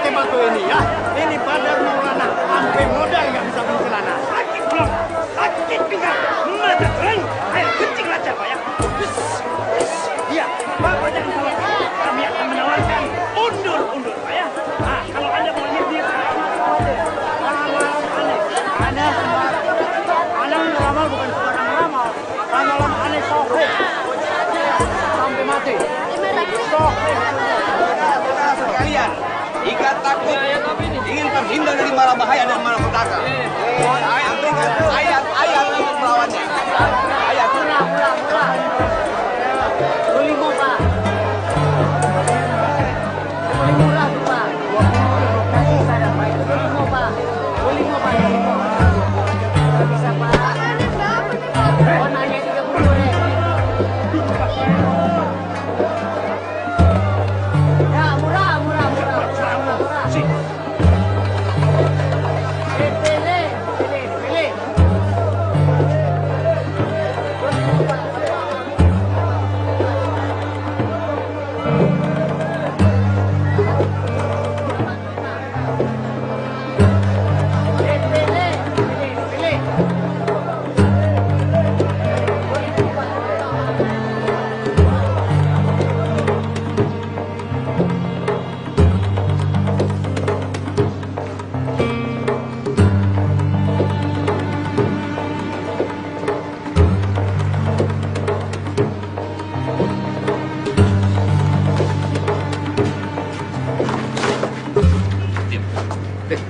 pakai batu ini ya. Ini Badar Maulana sampai modal nggak bisa bercelana. Sakit belum? Sakit juga. Mata keren. Ayo kencing aja Pak ya. Iya, Bapak jangan salah. Kami akan menawarkan undur Pak ya. Nah, kalau Anda mau nyetir, Anda ngeramal bukan sembarang ngeramal. Ramalan aneh sokeh. Sampai mati. Sokeh. Sekalian, jika takut ingin terhindar dari mara bahaya dan malapetaka, ayat untuk melawannya. Ayat. Murah. Beli mau Pak. Beli murah tuh Pak. Kasih saya Pak. Beli mau Pak. Nggak bisa Pak. Oh nanya 30 deh. Ya murah.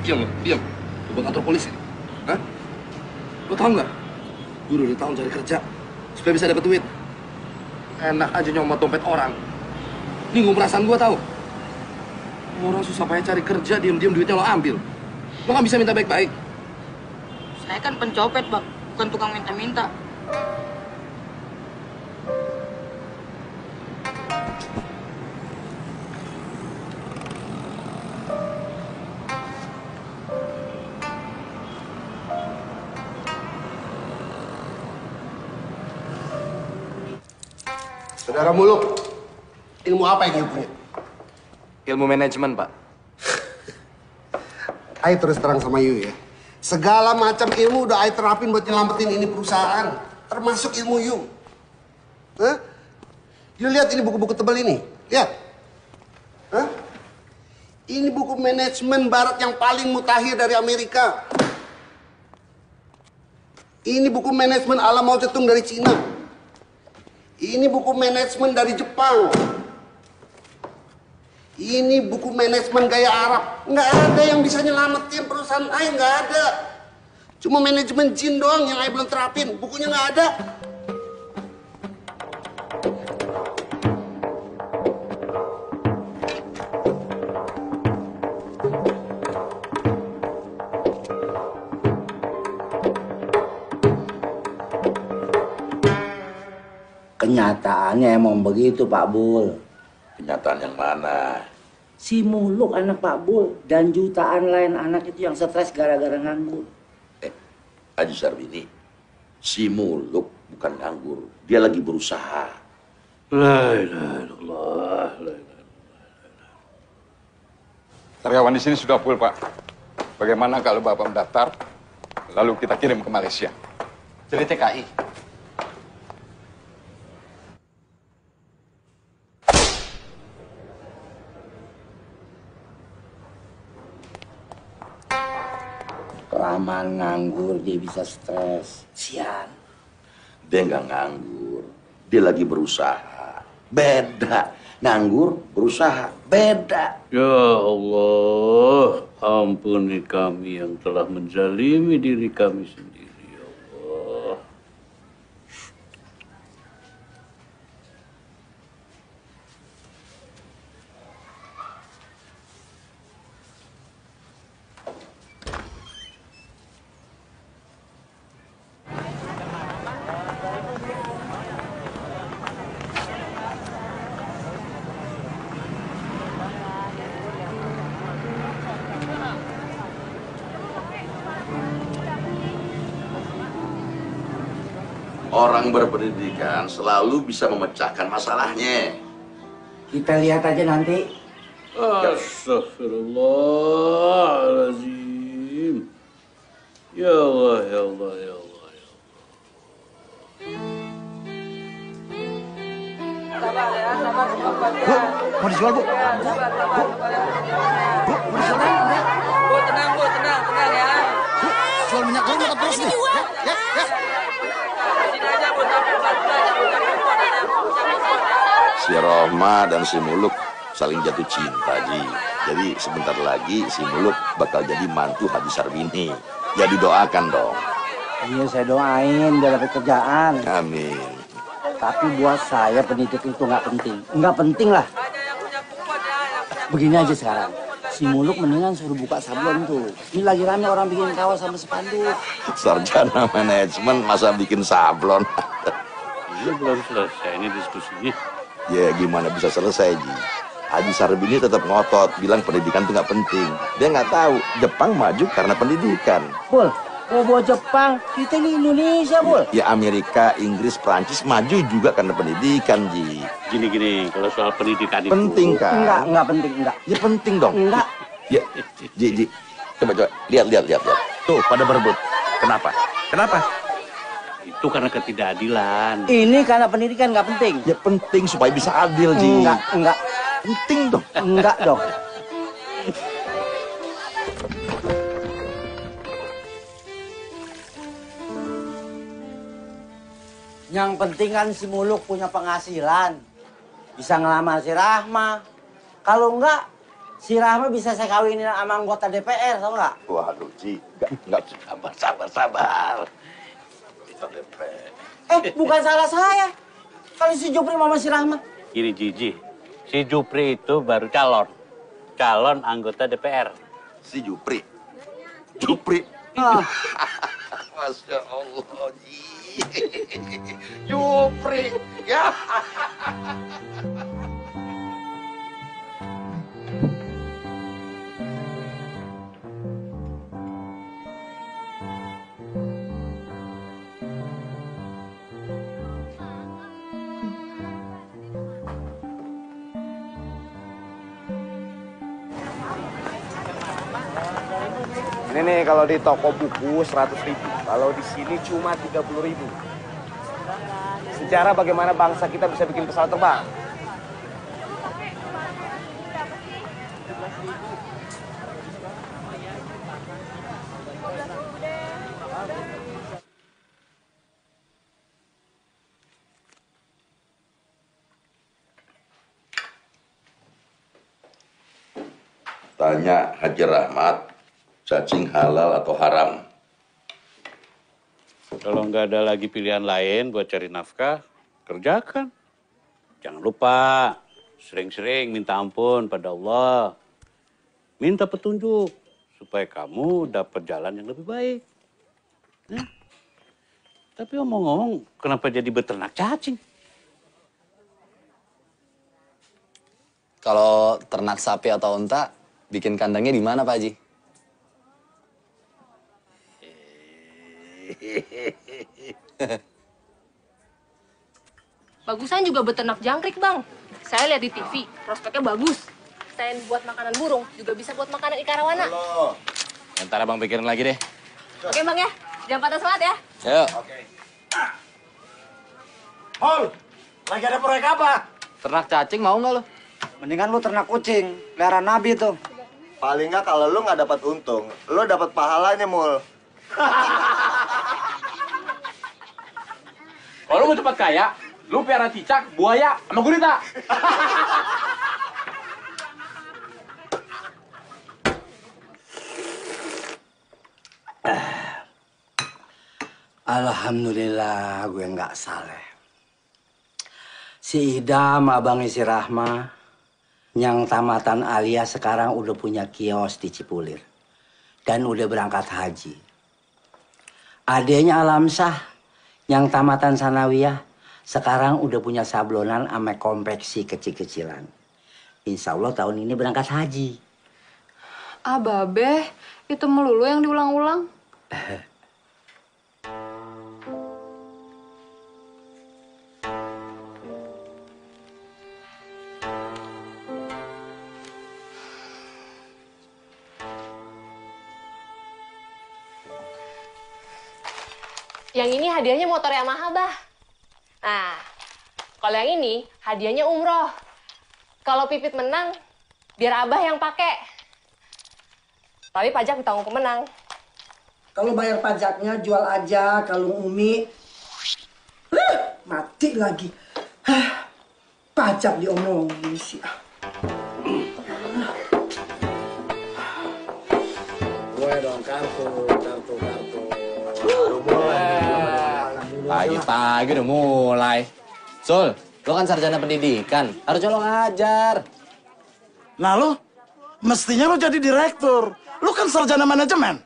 Pilih. Diam. Lu buat kantor polisi. Hah? Lu tau nggak? Gue udah tahun cari kerja supaya bisa dapet duit. Enak aja nyomot dompet orang. Nyinggung perasaan gue tau. Orang susah payah cari kerja, diam-diam duitnya lo ambil. Lo nggak bisa minta baik-baik. Saya kan pencopet, Bang. Bukan tukang minta-minta. Saudara Muluk, ilmu apa yang punya? Ilmu manajemen, Pak. Ayo terus terang sama Yu ya. Segala macam ilmu udah Ayo terapin buat nyelamatin ini perusahaan. Termasuk ilmu Yu. Hah? Yu lihat ini buku-buku tebal ini. Lihat. Hah? Ini buku manajemen barat yang paling mutakhir dari Amerika. Ini buku manajemen ala Mao Zedong dari Cina. Ini buku manajemen dari Jepang. Ini buku manajemen gaya Arab. Nggak ada yang bisa nyelamatin perusahaan Ayo, nggak ada. Cuma manajemen jin doang yang Ayo belum terapin. Bukunya nggak ada. Kenyataannya emang begitu Pak Bul. Kenyataan yang mana? Si Muluk anak Pak Bul dan jutaan lain anak itu yang stres gara-gara nganggur. Haji Sarbini, si Muluk bukan nganggur, dia lagi berusaha. La ilaha illallah. Karyawan di sini sudah full, Pak. Bagaimana kalau Bapak mendaftar, lalu kita kirim ke Malaysia? Jadi TKI. Kelamaan nganggur dia bisa stres. Sian. Dia nggak nganggur, dia lagi berusaha. Beda. Nganggur, berusaha. Beda. Ya Allah, ampuni kami yang telah menzalimi diri kami sendiri, ya Allah. Orang berpendidikan selalu bisa memecahkan masalahnya. Kita lihat aja nanti. Astagfirullahaladzim. Ya Allah, ya Allah, ya Allah, ya Allah. Sabar ya, sabar tempatnya. Mau dijual, Bu? Bu, mau dijual ya? Bu, tenang ya. Jual minyak goreng tetap terus nih. Ya. Sini aja, Bu, tapi pelan-pelan, jangan kuat ada. Si Roma dan si Muluk saling jatuh cinta, Ji. Jadi sebentar lagi si Muluk bakal jadi mantu Haji Sarbini. Ya didoakan dong. Iya, saya doain dia dapat kerjaan. Amin. Tapi buat saya pendidik itu nggak penting. Nggak penting lah. Begini aja sekarang. Si Muluk mendingan suruh buka sablon tuh. Ini lagi rame orang bikin kaos sama spanduk. Sarjana manajemen masa bikin sablon. Ini belum selesai ini diskusinya. Ya gimana bisa selesai, Ji? Haji Sarbini tetap ngotot, bilang pendidikan itu nggak penting. Dia nggak tahu Jepang maju karena pendidikan. Bul, bawa Jepang, kita ini Indonesia, Bul. Ya Amerika, Inggris, Prancis maju juga karena pendidikan, Ji. Gini, kalau soal pendidikan itu... Penting kan? Enggak penting, enggak. Ya penting dong. Enggak. Ya, Ji. Coba. Lihat. Tuh, pada berebut. Kenapa? Itu karena ketidakadilan. Ini karena pendidikan nggak penting. Ya penting supaya bisa adil, Ji. Enggak. Penting dong. Enggak dong. Yang penting kan si Muluk punya penghasilan. Bisa ngelamar si Rahma. Kalau enggak, si Rahma bisa saya kawinin sama anggota DPR, tau nggak? Waduh, Ji. Enggak. Sabar. Kita DPR. Bukan salah saya. Kalau si Jupri sama si Rahma. Gini, Jiji. Si Jupri itu baru calon anggota DPR. Si Jupri. Ah. Masya Allah, Ji. Jupri. Ya. Ini nih kalau di toko buku 100.000, kalau di sini cuma 30.000. Sejarah bagaimana bangsa kita bisa bikin pesawat terbang. Tanya Haji Rahmat, cacing halal atau haram? Kalau nggak ada lagi pilihan lain buat cari nafkah, kerjakan. Jangan lupa sering-sering minta ampun pada Allah. Minta petunjuk supaya kamu dapat jalan yang lebih baik. Nah, tapi omong-omong, kenapa jadi beternak cacing? Kalau ternak sapi atau unta, bikin kandangnya di mana, Pak Haji? Bagusan juga beternak jangkrik, Bang. Saya lihat di TV, prospeknya bagus. Selain buat makanan burung, juga bisa buat makanan ikan arowana. Halo. Ntar abang pikirin lagi deh. Oke, Bang ya. Jangan patah semangat ya. Ayo. Hol, lagi ada proyek apa? Ternak cacing mau nggak lo? Mendingan lu ternak kucing, pelihara Nabi tuh. Paling nggak kalau lu nggak dapat untung, lu dapat pahalanya, Mul. Kalau lu mau cepat kaya, lu piara cicak, buaya, sama gurita. Alhamdulillah gue nggak saleh. Si Idam, abangnya si Rahma, yang tamatan Alia sekarang udah punya kios di Cipulir. Dan udah berangkat haji. Adenya Alamsah, yang tamatan Sanawiyah, sekarang udah punya sablonan sama konveksi kecil-kecilan. Insya Allah tahun ini berangkat haji. Ah, Babe, itu melulu yang diulang-ulang. Yang ini hadiahnya motor Yamaha, Bah. Nah, kalau yang ini hadiahnya umroh. Kalau Pipit menang, biar Abah yang pakai. Tapi pajak ditanggung pemenang. Kalau bayar pajaknya jual aja kalung Umi. Mati lagi. Pajak diomongin sih. Gue dong kartu. Baru mulai. Pagi-pagi udah mulai. Sul, lo kan sarjana pendidikan. Harusnya lo ngajar. Nah lo, mestinya lo jadi direktur. Lo kan sarjana manajemen.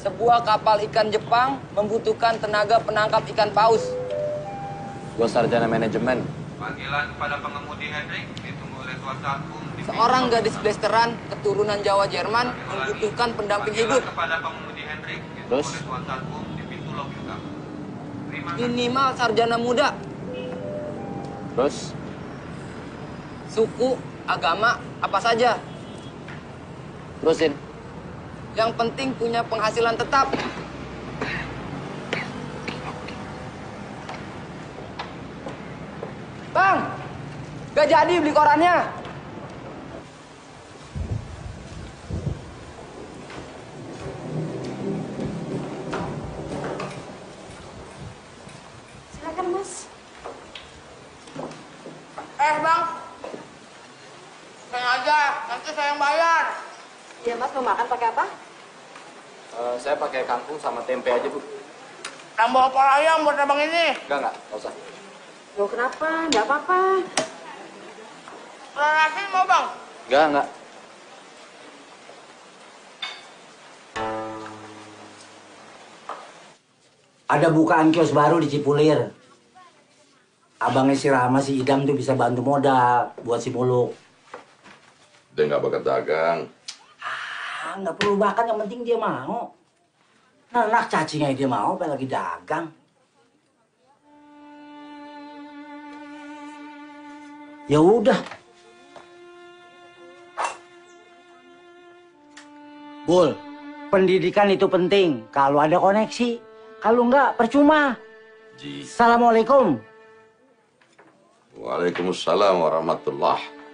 Sebuah kapal ikan Jepang membutuhkan tenaga penangkap ikan paus. Gue sarjana manajemen. Panggilan kepada pengemudi Hendrik ditunggu oleh kuasa hukum. Seorang gadis blasteran keturunan Jawa Jerman membutuhkan pendamping hidup. Kepada pengemudi Hendrik Terus? oleh kuasa hukum di pintu lobi utama. Minimal sarjana muda. Terus? Suku, agama, apa saja. Terusin. Yang penting punya penghasilan tetap. Bang, gak jadi beli korannya. Silakan, Mas. Bang. Saya aja, nanti saya yang bayar. Iya, Mas, mau makan pakai apa? Saya pakai kangkung sama tempe aja, Bu. Tambah opor ayam buat abang ini. Enggak usah. Loh, kenapa? Nggak apa-apa. Nasi mau, Bang? Enggak. Ada bukaan kios baru di Cipulir. Abangnya si Rama, si Idam tuh bisa bantu modal buat si Muluk. Dia nggak bakat dagang. Nggak perlu bakat, yang penting dia mau. Nah, anak cacingnya dia mau, apa lagi dagang. Ya udah. Bul, pendidikan itu penting. Kalau ada koneksi, kalau enggak percuma. Assalamualaikum. Waalaikumsalam warahmatullahi.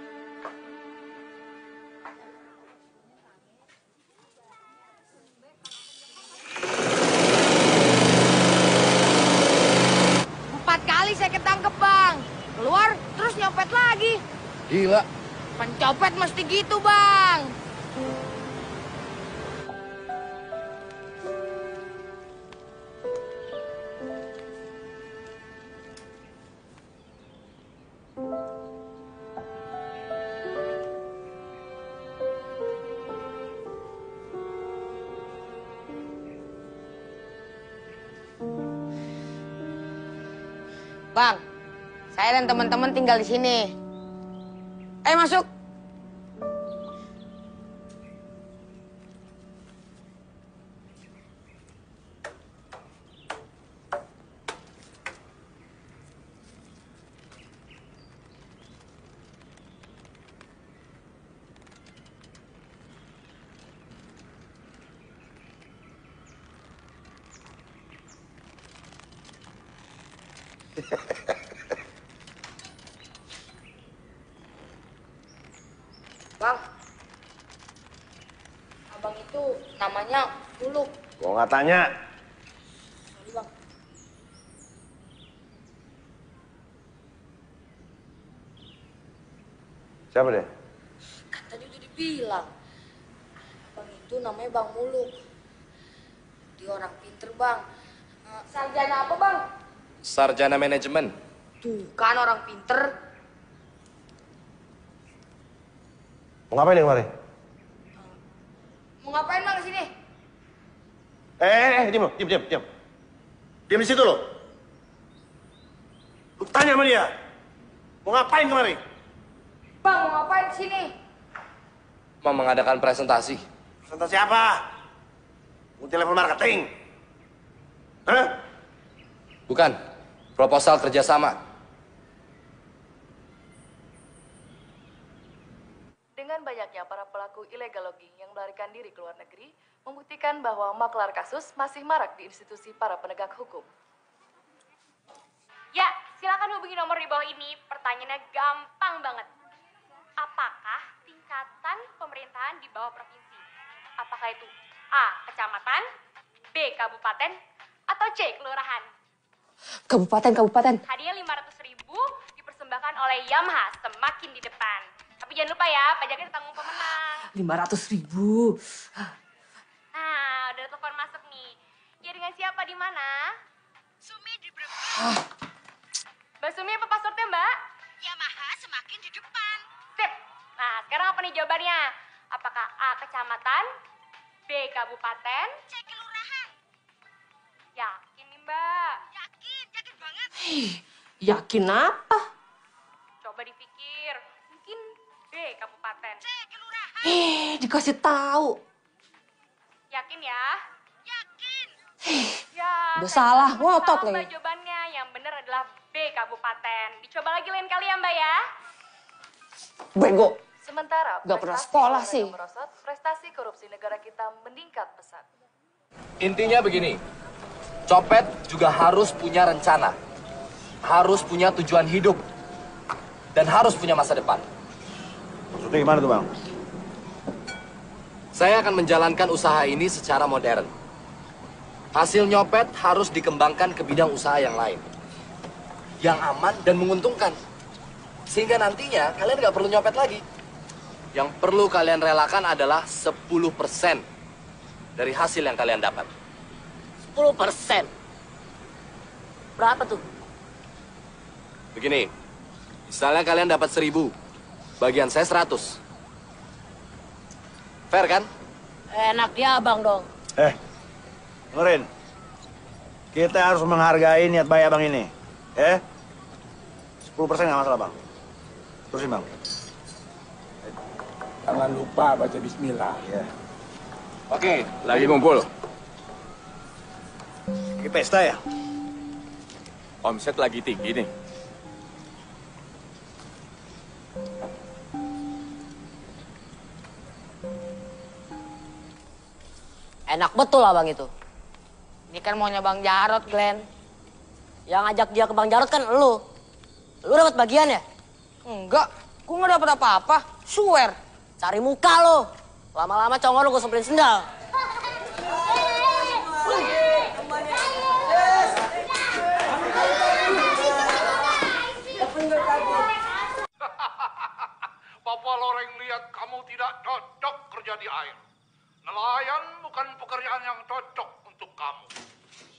Saya ketangkep, Bang. Keluar, terus nyopet lagi. Gila. Pencopet mesti gitu, Bang. Bang, saya dan teman-teman tinggal di sini. Ayo masuk. Bang, abang itu namanya Muluk. Gua nggak tanya. Sorry, Bang. Siapa dia? Kan tadi udah dibilang. Abang itu namanya Bang Muluk. Dia orang pinter, Bang. Sarjana apa, Bang? Sarjana manajemen. Tuh, kan orang pinter. Mau ngapain yang kemarin? Mau ngapain, Bang, kesini? Diam. Diam di situ lo. Lu tanya sama dia. Mau ngapain kemari? Bang, mau ngapain kesini? Mau mengadakan presentasi. Presentasi apa? Multi level marketing. Hah? Bukan. Proposal kerjasama. kasus masih marak di institusi para penegak hukum. Ya, silakan hubungi nomor di bawah ini. Pertanyaannya gampang banget. Apakah tingkatan pemerintahan di bawah provinsi? Apakah itu A. Kecamatan, B. Kabupaten, atau C. Kelurahan? Kabupaten. Hadiah 500.000 dipersembahkan oleh Yamaha, semakin di depan. Tapi jangan lupa ya, pajaknya ditanggung pemenang. 500.000. Nah, udah telepon masuk nih. Ya dengan siapa di mana? Sumi di Brebes. Mbak Sumi apa passwordnya, Mbak? Yamaha semakin di depan. Sip. Nah, sekarang apa nih jawabannya? Apakah A. Kecamatan, B. Kabupaten, C. Kelurahan? Yakin nih, Mbak? Yakin banget. Yakin apa? Coba dipikir. Mungkin B. Kabupaten. C. Kelurahan. Dikasih tahu. Yakin ya? Yakin. Ya. Udah salah, ngotot Mbak lagi. jawabannya. Yang benar adalah B. Kabupaten. Dicoba lagi lain kali ya, Mbak ya. Bego. Sementara Gak pernah prestasi sekolah olahraga sih. merosot, prestasi korupsi negara kita meningkat pesat. Intinya begini, copet juga harus punya rencana, harus punya tujuan hidup, dan harus punya masa depan. Maksudnya gimana tuh, Bang? Saya akan menjalankan usaha ini secara modern. Hasil nyopet harus dikembangkan ke bidang usaha yang lain, yang aman dan menguntungkan. Sehingga nantinya kalian nggak perlu nyopet lagi. Yang perlu kalian relakan adalah 10% dari hasil yang kalian dapat. 10%. Berapa tuh? Begini, misalnya kalian dapat 1.000, bagian saya 100. Fair kan? Enak dia abang dong. Dengerin. Kita harus menghargai niat baik abang ini. 10% nggak masalah, Bang. Terusin, Bang. Jangan lupa baca bismillah. Iya. Oke, lagi ngumpul. Lagi pesta ya? Omset lagi tinggi nih. Enak betul abang itu. Ini kan maunya Bang Jarot, Glenn. Yang ngajak dia ke Bang Jarot kan lu. Lu dapat bagian ya? Enggak, gua nggak dapat apa-apa. Swear. Cari muka lo. Lama-lama congol lo gue semperin sendal. Papa Loreng lihat kamu tidak cocok kerja di air. Nelayan bukan pekerjaan yang cocok untuk kamu.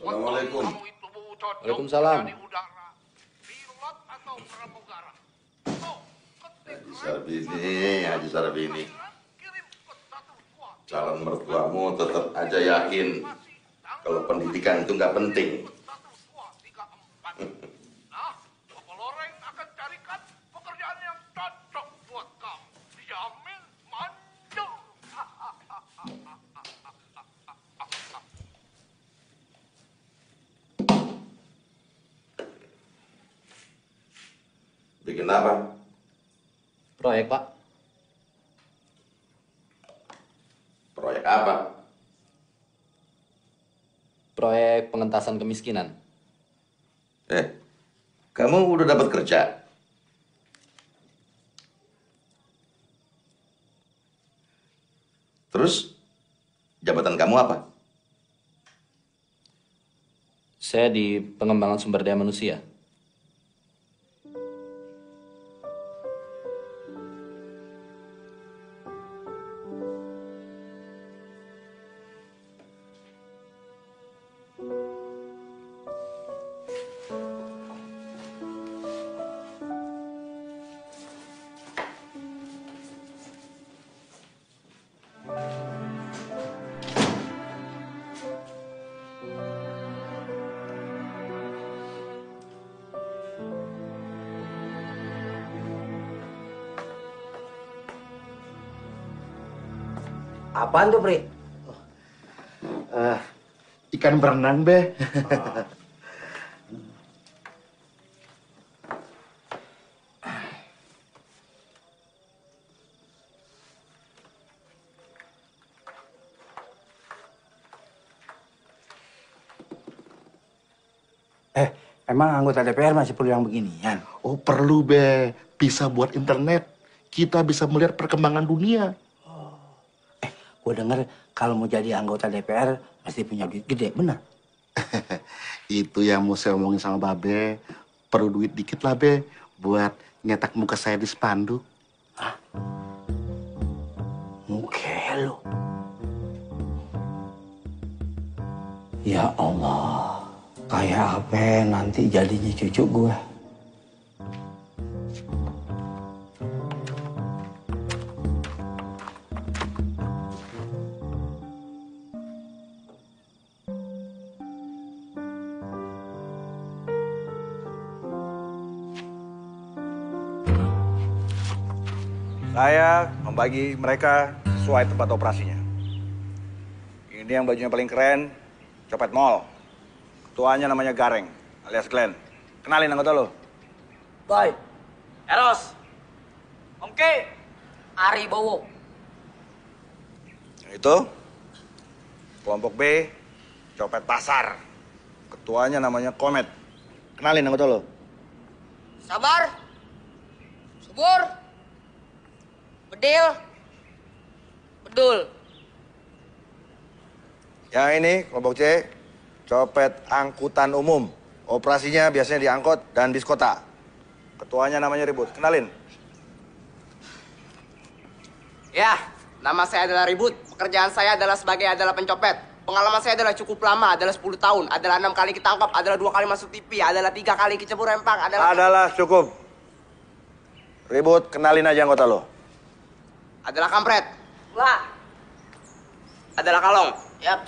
Assalamualaikum. Kamu itu cocok Waalaikumsalam. kerja di udara, pilot atau pramugara. Haji Sarabini. Calon mertuamu tetap aja yakin kalau pendidikan itu nggak penting. Papa Loreng akan carikan pekerjaan yang cocok buat kamu. Dijamin manjur. Bikin apa? Proyek, Pak. Proyek apa? Proyek pengentasan kemiskinan. Kamu udah dapat kerja? Terus, jabatan kamu apa? Saya di pengembangan sumber daya manusia. Apaan tuh, Pri? Ikan berenang, Be. Emang anggota DPR masih perlu yang beginian? Oh perlu be, bisa buat internet. Kita bisa melihat perkembangan dunia. Gue denger kalau mau jadi anggota DPR pasti punya duit gede, bener? Itu yang mau saya omongin sama Babe. Perlu duit dikit lah be, buat nyetak muka saya di spanduk. Muka lo. Ya Allah, kayak apa nanti jadinya cucu gue? Saya membagi mereka sesuai tempat operasinya. Ini yang bajunya paling keren, copet mall. Ketuanya namanya Gareng, alias Glenn. Kenalin anggota lo. Boy. Eros. Om K. Ari Bowo. Itu kelompok B, copet pasar. Ketuanya namanya Komet. Kenalin anggota lo. Sabar. Subur. Bedil. Bedul. Yang ini kelompok C, copet angkutan umum. Operasinya biasanya di angkot dan bis kota. Ketuanya namanya Ribut. Kenalin. Ya, nama saya adalah Ribut. Pekerjaan saya adalah sebagai pencopet. Pengalaman saya adalah cukup lama, adalah 10 tahun. Adalah 6 kali ketangkap, adalah 2 kali masuk TV, adalah 3 kali kecebur rempang, Adalah cukup. Ribut, kenalin aja anggota lo. Adalah kampret. Wah. Adalah kalong. Yap.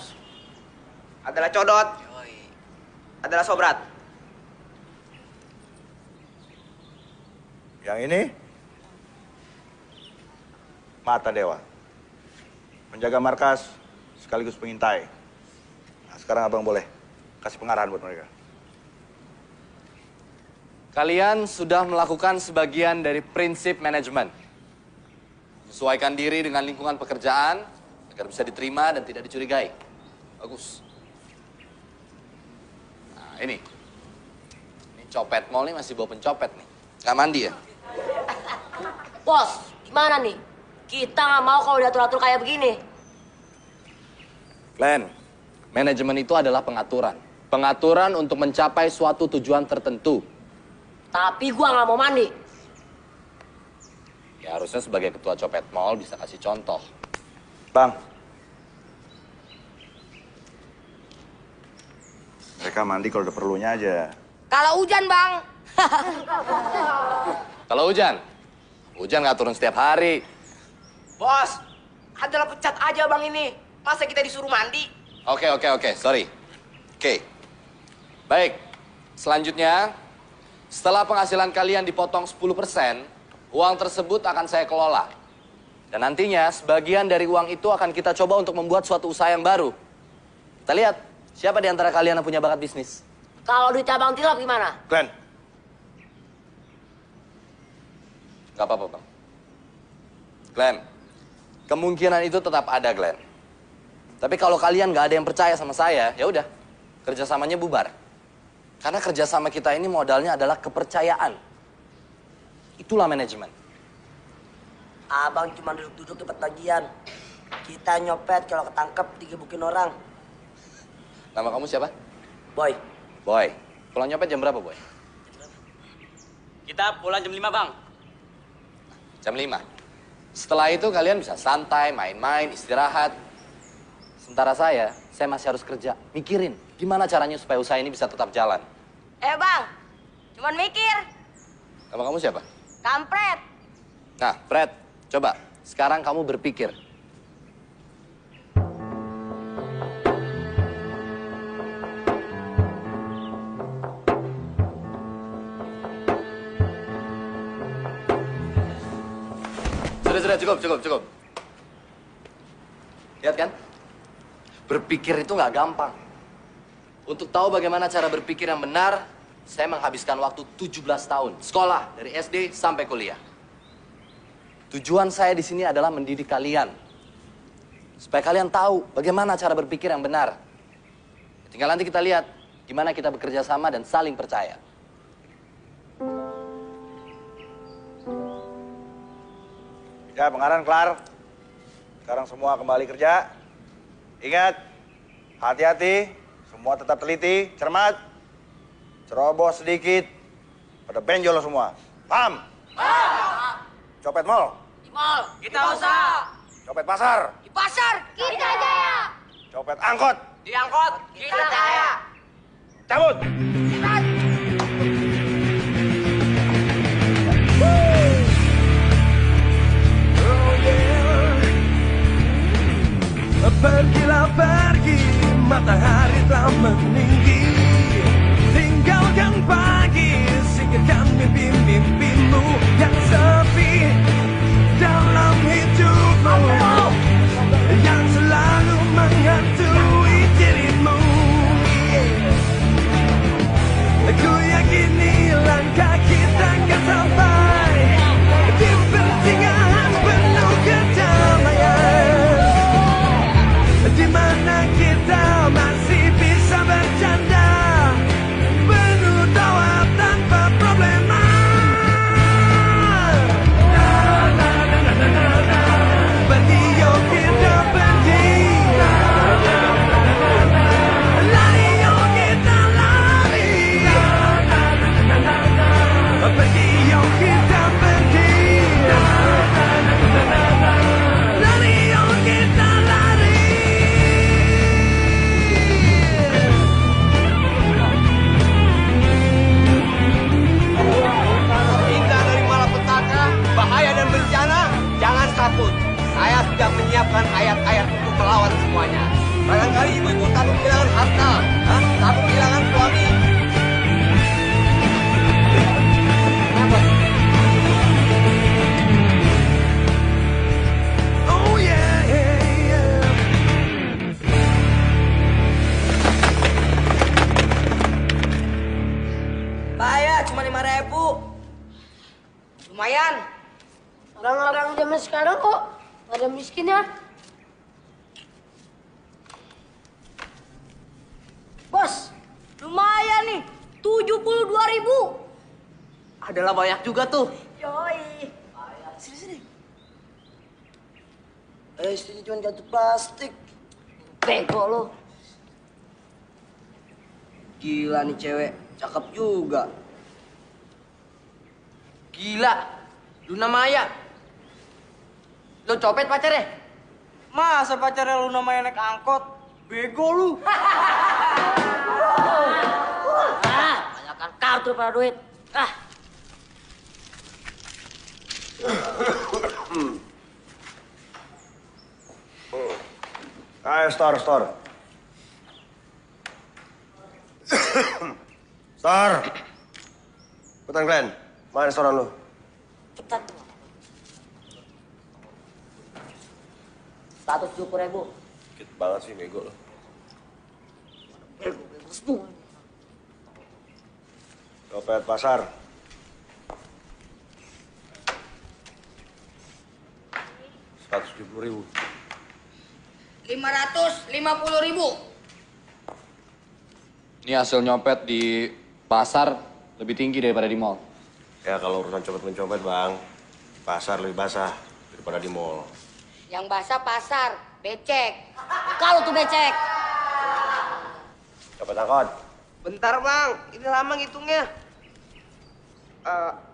Adalah codot. Adalah sobrat. Yang ini Mata Dewa. Menjaga markas sekaligus pengintai. Nah, sekarang abang boleh kasih pengarahan buat mereka. Kalian sudah melakukan sebagian dari prinsip manajemen. Sesuaikan diri dengan lingkungan pekerjaan agar bisa diterima dan tidak dicurigai. Bagus. Nah, ini copet mall nih masih bawa pencopet nih. Nggak mandi ya? Bos, gimana nih? Kita nggak mau kalau diatur-atur kayak begini. Glenn, manajemen itu adalah pengaturan. Pengaturan untuk mencapai suatu tujuan tertentu. Tapi gua nggak mau mandi. Ya harusnya sebagai ketua copet mall bisa kasih contoh. Bang. Mereka mandi kalau udah perlunya aja. Kalau hujan, Bang. Kalau hujan? Hujan nggak turun setiap hari. Bos, adalah pecat aja bang ini. Masa kita disuruh mandi? Oke, sorry. Oke. Baik, selanjutnya, setelah penghasilan kalian dipotong 10%, uang tersebut akan saya kelola. Dan nantinya, sebagian dari uang itu akan kita coba untuk membuat suatu usaha yang baru. Kita lihat, siapa di antara kalian yang punya bakat bisnis? Kalau duit abang tilap gimana? Glenn. Gak apa-apa, Bang. Glenn, kemungkinan itu tetap ada, Glenn. Tapi kalau kalian nggak ada yang percaya sama saya, ya udah, kerjasamanya bubar. Karena kerjasama kita ini modalnya adalah kepercayaan. Itulah manajemen. Abang cuma duduk-duduk tempat bagian. Kita nyopet kalau ketangkep digebukin orang. Nama kamu siapa? Boy. Boy. Pulang nyopet jam berapa, Boy? Kita pulang jam 5 bang. Jam 5. Setelah itu kalian bisa santai, main-main, istirahat. Sementara saya masih harus kerja. Mikirin gimana caranya supaya usaha ini bisa tetap jalan. Bang, cuman mikir. Nama kamu siapa? Kampret. Nah, Fred, coba. Sekarang kamu berpikir. Sudah, cukup. Lihat kan? Berpikir itu nggak gampang. Untuk tahu bagaimana cara berpikir yang benar, saya menghabiskan waktu 17 tahun. Sekolah, dari SD sampai kuliah. Tujuan saya di sini adalah mendidik kalian. Supaya kalian tahu bagaimana cara berpikir yang benar. Tinggal nanti kita lihat, gimana kita bekerja sama dan saling percaya. Ya, pengarang kelar. Sekarang semua kembali kerja. Ingat, hati-hati, semua tetap teliti, cermat. Ceroboh sedikit, pada benjol semua. Paham? Paham. Copet mall. Di mall. Kita usaha. Copet pasar. Di pasar. Kita jaya. Copet angkot. Di angkot. Kita jaya. Cabut. Pergilah pergi, matahari telah meninggi. Tinggalkan pagi, singkirkan mimpi-mimpimu yang sepi dalam hidupmu, yang selalu menghantui dirimu. Aku yakini langkah kita akan sampai di pertengahan penuh kedamaian, di mana kita masih bisa bercanda penuh tawa tanpa problema. Pergi yuk kita pergi, lari yuk kita lari. Pergi yuk kita pergi, lari yuk kita lari. Indah dari malapetaka, bahaya dan bencana, jangan takut. Saya sudah menyiapkan ayat-ayat untuk melawan semuanya. Barangkali ibu-ibu takut kehilangan harta, takut kehilangan suami. Oh yeah, yeah. Bahaya, cuma 5.000. Lumayan. Orang-orang zaman sekarang kok pada miskin ya? Bos, lumayan nih, 72.000. Adalah banyak juga tuh. Yoi. Sini. Istrinya cuma kartu plastik. Bego lo. Gila nih cewek, cakep juga. Gila, Luna Maya. Lo copet pacarnya? Masa pacarnya Luna Maya naik angkot? Bego lu. Banyakkan kartu pada duit. Ayo, store. Store. Cepetan, Glenn. Mana restoran lu? Cepetan. 170.000. Dikit banget sih, bego lu. Bego semua. Copet pasar. 170.000. 550.000. Ini hasil nyopet di pasar lebih tinggi daripada di mall. Ya kalau urusan copet-mencopet, Bang, pasar lebih basah daripada di mall. Yang basah pasar, becek. Kalau tuh becek. Copet angkot. Bentar bang, ini lama ngitungnya.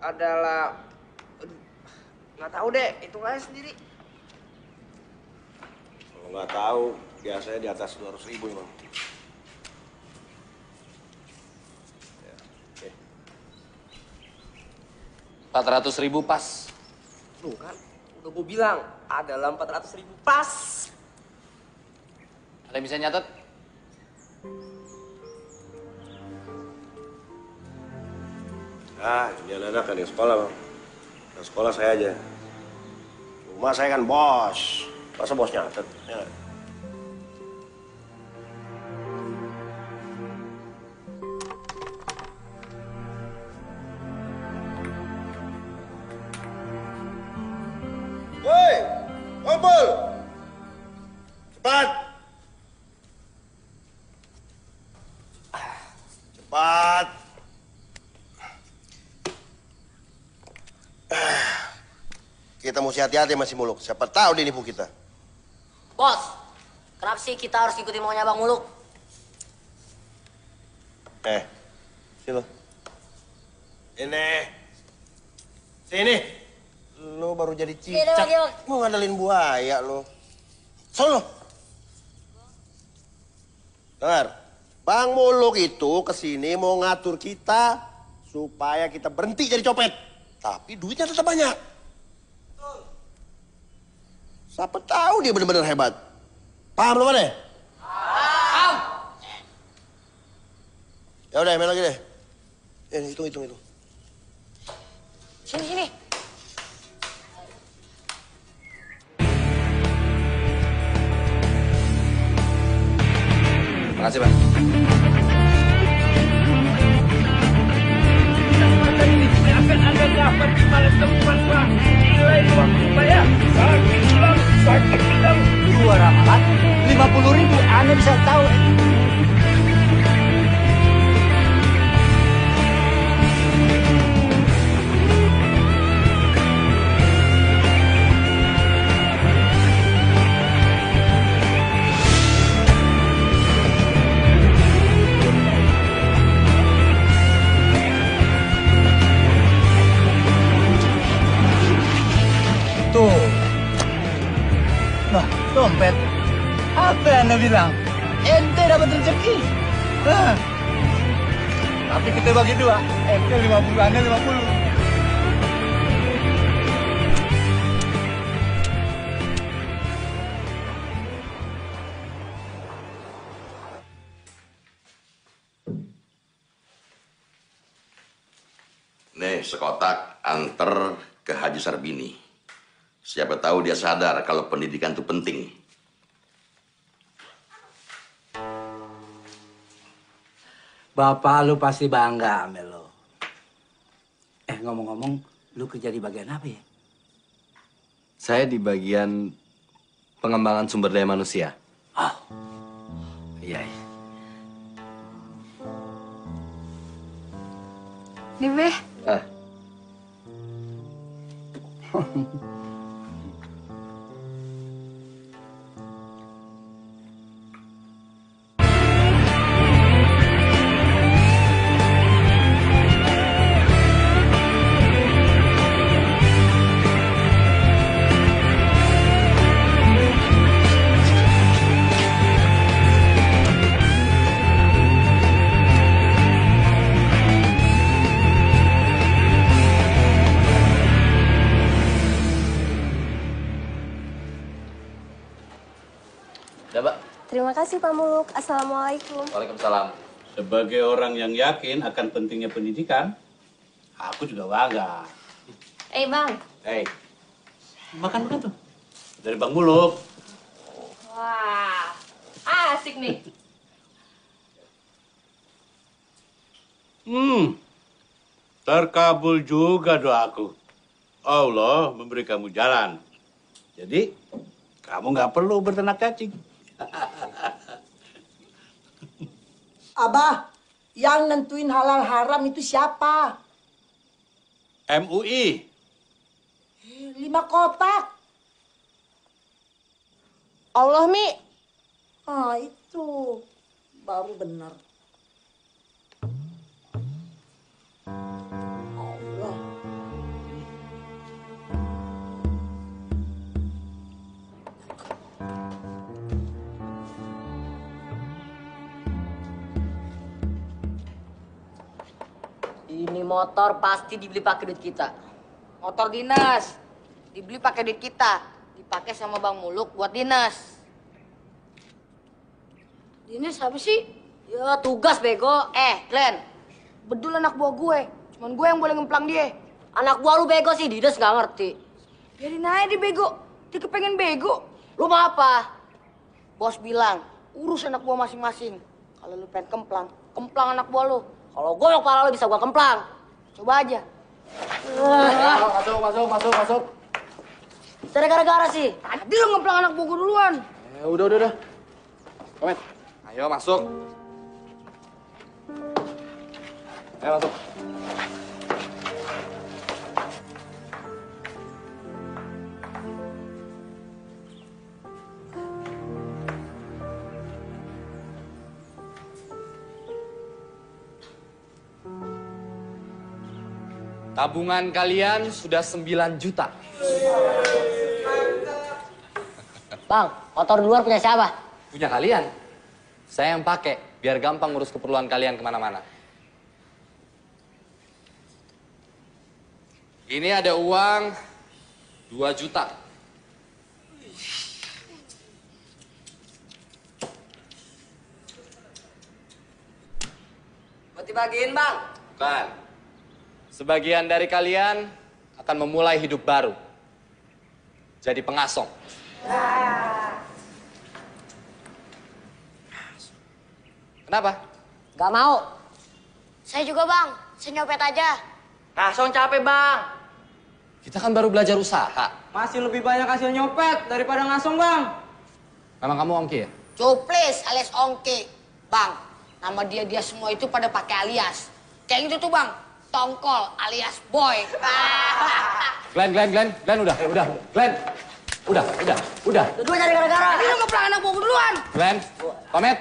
Adalah... Nggak tahu deh, hitung aja sendiri. Kalau nggak tahu, biasanya di atas 200.000 emang. Ya, oke. 400.000 pas. Tuh kan, udah gue bilang, adalah 400.000 pas. Ada yang bisa nyatet? Ini anak kan yang sekolah, Bang. Yang sekolah saya aja. Cuma saya kan bos. Masa bos nyatet? Ya. Woi, kumpul! Cepat! Cepat. Kita mesti hati-hati sama si Muluk. Siapa tahu dia nipu kita. Bos, kenapa sih kita harus ikutin maunya Bang Muluk? Sini. Sini. Lo baru jadi cicak. Mau ngandelin buaya lo. Sono. Dengar. Bang Muluk itu kesini mau ngatur kita supaya kita berhenti jadi copet. Tapi duitnya tetap banyak. Siapa tahu dia benar-benar hebat. Paham lo deh? Paham. Ya udah, main lagi deh. Hitung. Sini. Makasih, Bang. Akan ada dapat di malam tempat, Pak. Nilai uang supaya sakit hilang. 2 ramalan, 50.000. Anda bisa tahu. Tuh. Nah, dompet. Apa yang Anda bilang? Ente dapat rezeki. Tapi kita bagi 2. Ente 50, Anda 50. Nih, sekotak anter ke Haji Sarbini. Siapa tahu dia sadar kalau pendidikan itu penting. Bapak lu pasti bangga sama lo. Ngomong-ngomong, lu kerja di bagian apa ya? Saya di bagian pengembangan sumber daya manusia. Oh, iya. Nih, Beh. Terima kasih Pak Muluk. Assalamualaikum. Waalaikumsalam. Sebagai orang yang yakin akan pentingnya pendidikan, aku juga bangga. Bang. Makan tuh. Dari Bang Muluk. Wah, asik nih. Terkabul juga doaku. Allah memberi kamu jalan. Jadi, kamu nggak perlu berternak cacing. Abah, yang nentuin halal haram itu siapa? MUI. 5 kotak. Allah, Mi. Itu baru benar. Allah. Ini motor pasti dibeli pakai duit kita. Motor dinas. Dibeli pakai duit kita. Dipakai sama Bang Muluk buat dinas. Dinas apa sih? Ya tugas bego. Glenn. Bedul anak buah gue. Cuman gue yang boleh ngemplang dia. Anak buah lu bego sih, dinas nggak ngerti. Biarin aja dia bego. Dia kepengen bego. Lu mau apa? Bos bilang, urus anak buah masing-masing. Kalau lu pengen kemplang, kemplang anak buah lu. Kalau gue mau kepala lu bisa gua kemplang. Coba aja. Masuk. Cara gara-gara sih. Tadi lu ngemplang anak buah gue duluan. Udah. Komet. Ayo masuk. Ayo masuk. Tabungan kalian sudah 9 juta. Bang, motor luar punya siapa? Punya kalian. Saya yang pakai, biar gampang ngurus keperluan kalian kemana-mana. Ini ada uang 2 juta. Buat dibagiin, Bang. Bukan. Sebagian dari kalian akan memulai hidup baru. Jadi pengasong. Kenapa? Gak mau. Saya juga, Bang. Saya nyopet aja. Ngasong capek, Bang. Kita kan baru belajar usaha. Masih lebih banyak hasil nyopet daripada ngasong, Bang. Memang kamu ongki ya? Cuplis alias Ongki. Bang, nama dia semua itu pada pakai alias. Kayak gitu tuh, Bang. Tongkol alias Boy. Glenn, udah. Glenn, udah. Dua cari gara-gara. Ini mau pulang anak buku duluan. Glenn, pamit.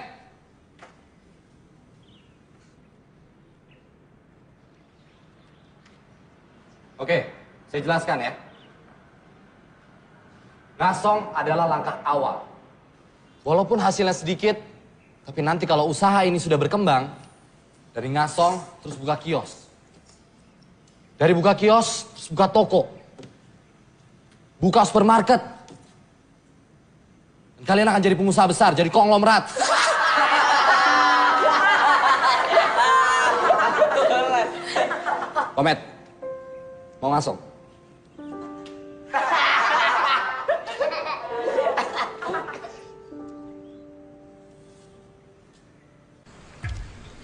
Oke, saya jelaskan ya. Ngasong adalah langkah awal. Walaupun hasilnya sedikit, tapi nanti kalau usaha ini sudah berkembang, dari ngasong terus buka kios. Dari buka kios, terus buka toko. Buka supermarket. Dan kalian akan jadi pengusaha besar, jadi konglomerat. Komet, mau ngasong?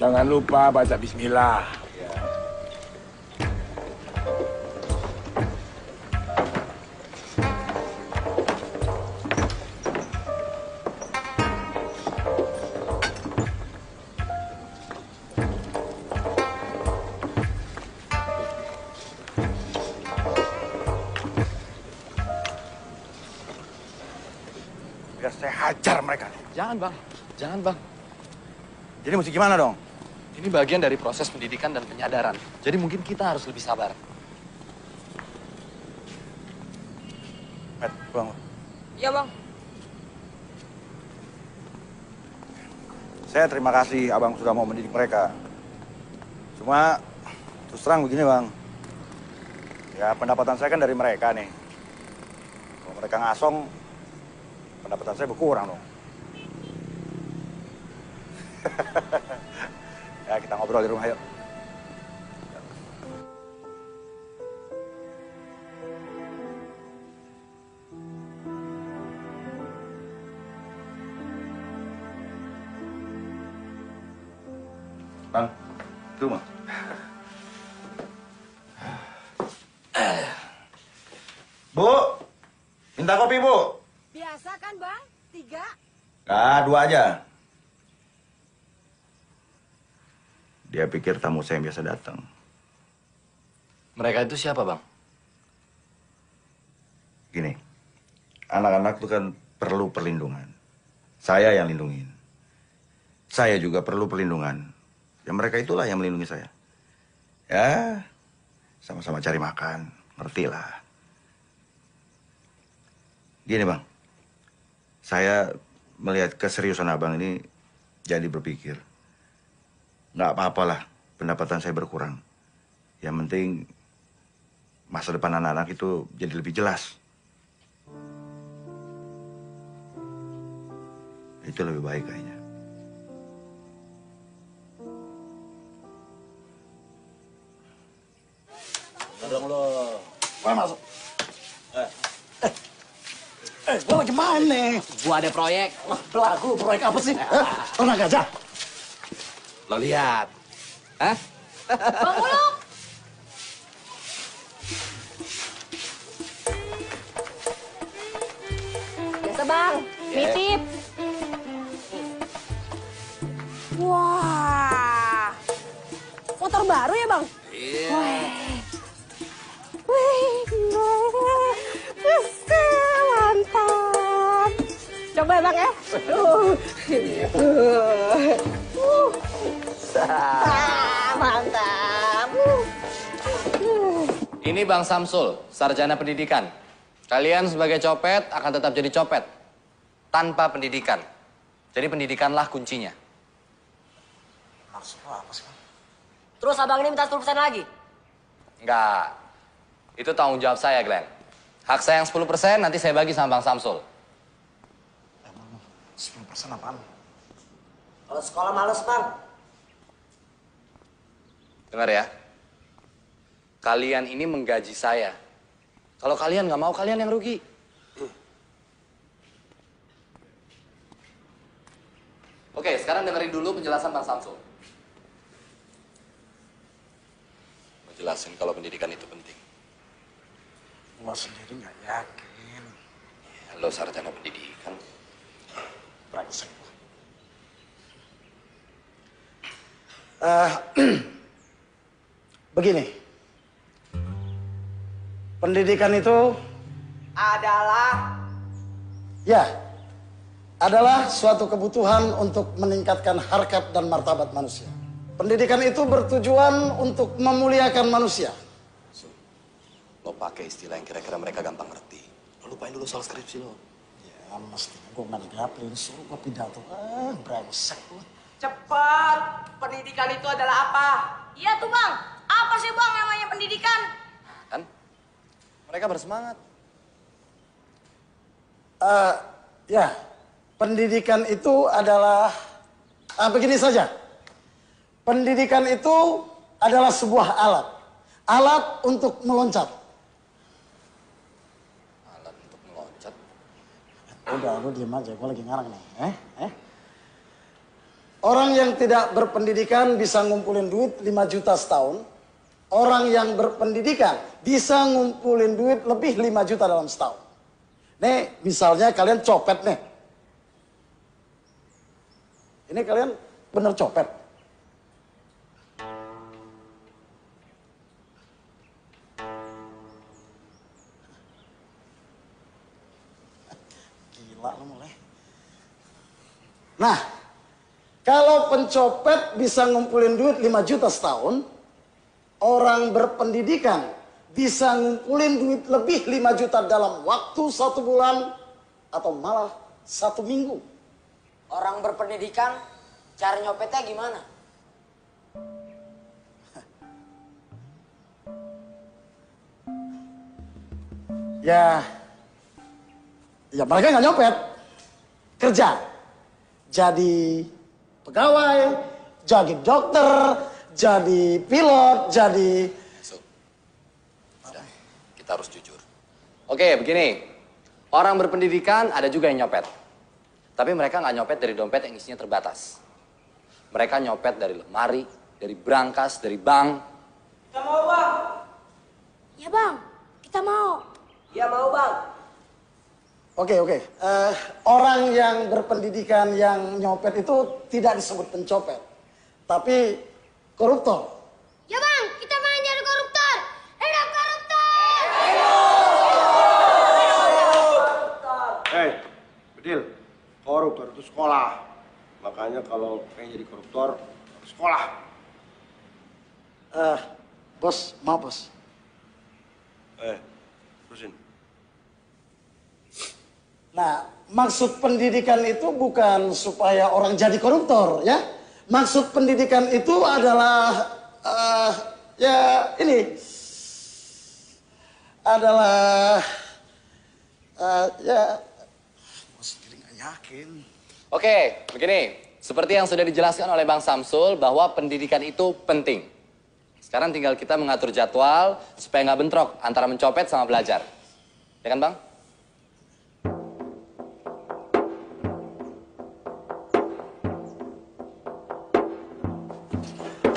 Jangan lupa baca bismillah. Biar saya hajar mereka. Jangan, Bang. Jadi mesti gimana dong? Ini bagian dari proses pendidikan dan penyadaran. Jadi mungkin kita harus lebih sabar. Bang. Iya, Bang. Saya terima kasih abang sudah mau mendidik mereka. Cuma terus terang begini, Bang. Ya pendapatan saya kan dari mereka nih. Kalau mereka ngasong, pendapatan saya berkurang dong. Ya kita ngobrol di rumah yuk. Bang, itu mah. Bu, minta kopi, Bu. Biasa kan, Bang? 3? Ah, 2 aja. Dia pikir tamu saya yang biasa datang. Mereka itu siapa, Bang? Gini, anak-anak itu kan perlu perlindungan. Saya yang lindungin. Saya juga perlu perlindungan. Ya mereka itulah yang melindungi saya. Ya, sama-sama cari makan, ngerti lah. Gini, Bang. Saya melihat keseriusan abang ini jadi berpikir. Nggak apa-apalah pendapatan saya berkurang. Yang penting masa depan anak-anak itu jadi lebih jelas. Itu lebih baik kayaknya. Tolong lo. Wah, masuk. Lo gimana? Gua ada proyek. Pelaku proyek apa sih? Orang gajah. Lo lihat. Hah? Bang Muluk! Biasa, Bang. Nitip. Wah. motor baru ya, Bang? Iya. Wih, mantap. Coba ya, Bang ya. Mantap. Ini Bang Samsul, sarjana pendidikan. Kalian sebagai copet akan tetap jadi copet. Tanpa pendidikan. Jadi pendidikanlah kuncinya. Maksudnya apa sih, Bang? Terus abang ini minta 10% lagi? Enggak. Itu tanggung jawab saya, Glenn. Hak saya yang 10% nanti saya bagi sama Bang Samsul. 10% apaan? Kalau sekolah males, Bang. Dengar ya. Kalian ini menggaji saya. Kalau kalian nggak mau, kalian yang rugi. Oke, sekarang dengerin dulu penjelasan Bang Samsul. Mau jelasin kalau pendidikan itu penting. Gua sendiri nggak yakin. Ya, lo sarjana pendidikan. Brengsek. Begini. Pendidikan itu adalah suatu kebutuhan untuk meningkatkan harkat dan martabat manusia. Pendidikan itu bertujuan untuk memuliakan manusia. Lo pakai istilah yang kira-kira mereka gampang ngerti. Lo lupain dulu soal skripsi lo. Ya mestinya gue nggak diapain, suruh gue pidato. Brengsek lo. Cepat! Pendidikan itu adalah apa? Iya tuh Bang, apa sih Bang namanya pendidikan? Kan? Mereka bersemangat. Ya, pendidikan itu adalah begini saja. Pendidikan itu adalah sebuah alat. Alat untuk meloncat. Alat untuk meloncat? Udah, lu diem aja. Gue lagi ngarang nih. Orang yang tidak berpendidikan bisa ngumpulin duit 5 juta setahun. Orang yang berpendidikan bisa ngumpulin duit lebih 5 juta dalam setahun. Nih, misalnya kalian copet nih. Ini kalian bener copet. Gila lu mulai. Nah, kalau pencopet bisa ngumpulin duit 5 juta setahun, orang berpendidikan bisa ngumpulin duit lebih 5 juta dalam waktu 1 bulan atau malah 1 minggu. Orang berpendidikan, cara nyopetnya gimana? Ya mereka nggak nyopet, kerja. Jadi pegawai, jadi dokter, jadi pilot, jadi... Udah, kita harus jujur. Oke, begini. Orang berpendidikan ada juga yang nyopet. Tapi mereka nggak nyopet dari dompet yang isinya terbatas. Mereka nyopet dari lemari, dari brankas, dari bank. Kita mau, Bang. Ya Bang, kita mau. Ya mau, Bang. Oke. Orang yang berpendidikan yang nyopet itu tidak disebut pencopet. Tapi koruptor. Ya Bang, kita main jadi koruptor. Hidup koruptor! Bedil, koruptor itu sekolah. Makanya kalau pengen jadi koruptor, harus sekolah. Bos, maaf bos. Terusin. Nah, maksud pendidikan itu bukan supaya orang jadi koruptor, ya. Maksud pendidikan itu adalah, gue sendiri nggak yakin. Oke, begini. Seperti yang sudah dijelaskan oleh Bang Samsul bahwa pendidikan itu penting. Sekarang tinggal kita mengatur jadwal supaya nggak bentrok antara mencopet sama belajar. Ya kan, Bang?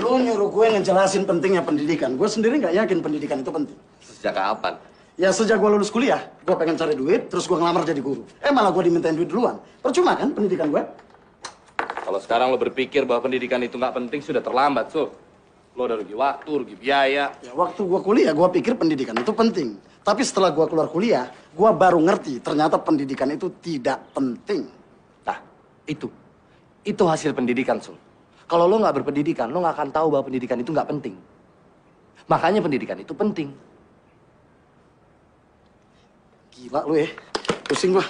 Lu nyuruh gue ngejelasin pentingnya pendidikan. Gue sendiri nggak yakin pendidikan itu penting. Sejak kapan? Ya sejak gue lulus kuliah, gue pengen cari duit, terus gue ngelamar jadi guru. Malah gue dimintain duit duluan. Percuma kan pendidikan gue? Kalau sekarang lo berpikir bahwa pendidikan itu nggak penting, sudah terlambat, Sul. Lo udah rugi waktu, rugi biaya. Ya, waktu gua kuliah, gua pikir pendidikan itu penting. Tapi setelah gua keluar kuliah, gua baru ngerti ternyata pendidikan itu tidak penting. Nah, itu hasil pendidikan, Sul. Kalau lo nggak berpendidikan, lo nggak akan tahu bahwa pendidikan itu nggak penting. Makanya pendidikan itu penting. Gila lu ya, pusing gua.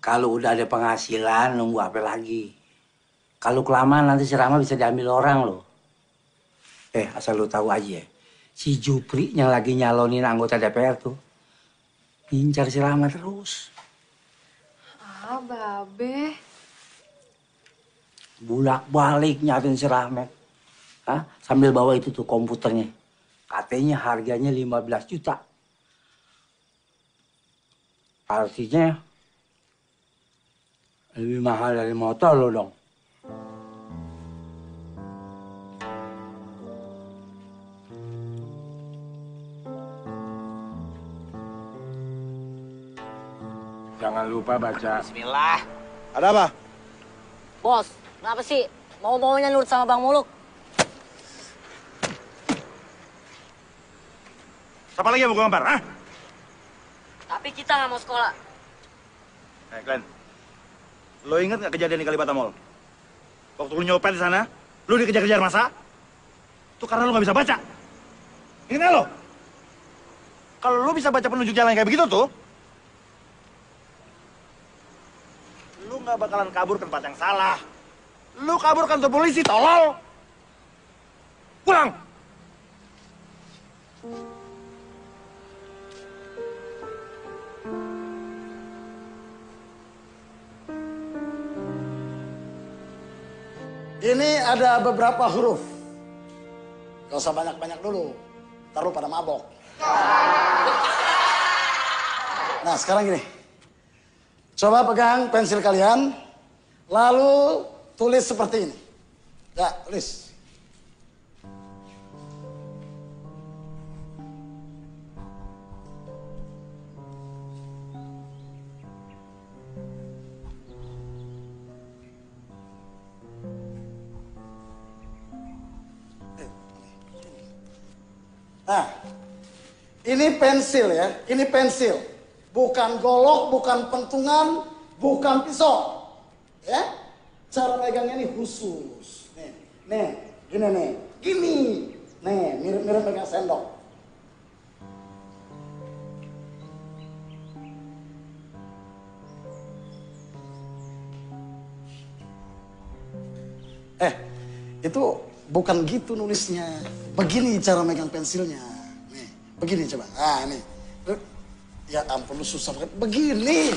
Kalau udah ada penghasilan, nunggu apa lagi? Kalau kelamaan nanti si Rama bisa diambil orang loh. Asal lu tahu aja ya. Si Jupri yang lagi nyalonin anggota DPR tuh. Ngincar si Rama terus. Ah, Babe. Bulak-balik nyariin si Rahmat. Hah? Sambil bawa itu tuh komputernya. Katanya harganya 15 juta. Artinya lebih mahal dari motor lo dong. Jangan lupa baca. Bismillah. Ada apa? Bos, kenapa sih? Mau-maunya nurut sama Bang Muluk. Siapa lagi yang mau gambar, ah? Tapi kita nggak mau sekolah. Glenn. Lo inget nggak kejadian di Kalibata Mall? Waktu lu nyopet di sana, lu dikejar-kejar masa? Itu karena lu nggak bisa baca. Ingat nggak lo? Kalau lu bisa baca penunjuk jalan kayak begitu tuh, lu nggak bakalan kabur ke tempat yang salah. Lu kabur kantor polisi, tolol! Pulang! Ini ada beberapa huruf. Gak usah banyak-banyak dulu. Ntar lu pada mabok. Nah, sekarang gini. Coba pegang pensil kalian. Lalu tulis seperti ini. Ya, tulis. Nah, ini pensil ya, ini pensil. Bukan golok, bukan pentungan, bukan pisau. Ya, cara megangnya ini khusus. Nih, gini nih, gini. Nih, mirip-mirip pegang sendok. Itu bukan gitu nulisnya. Begini cara megang pensilnya. Nih, begini coba. Ah, ini. Ya ampun, lu susah banget. Begini.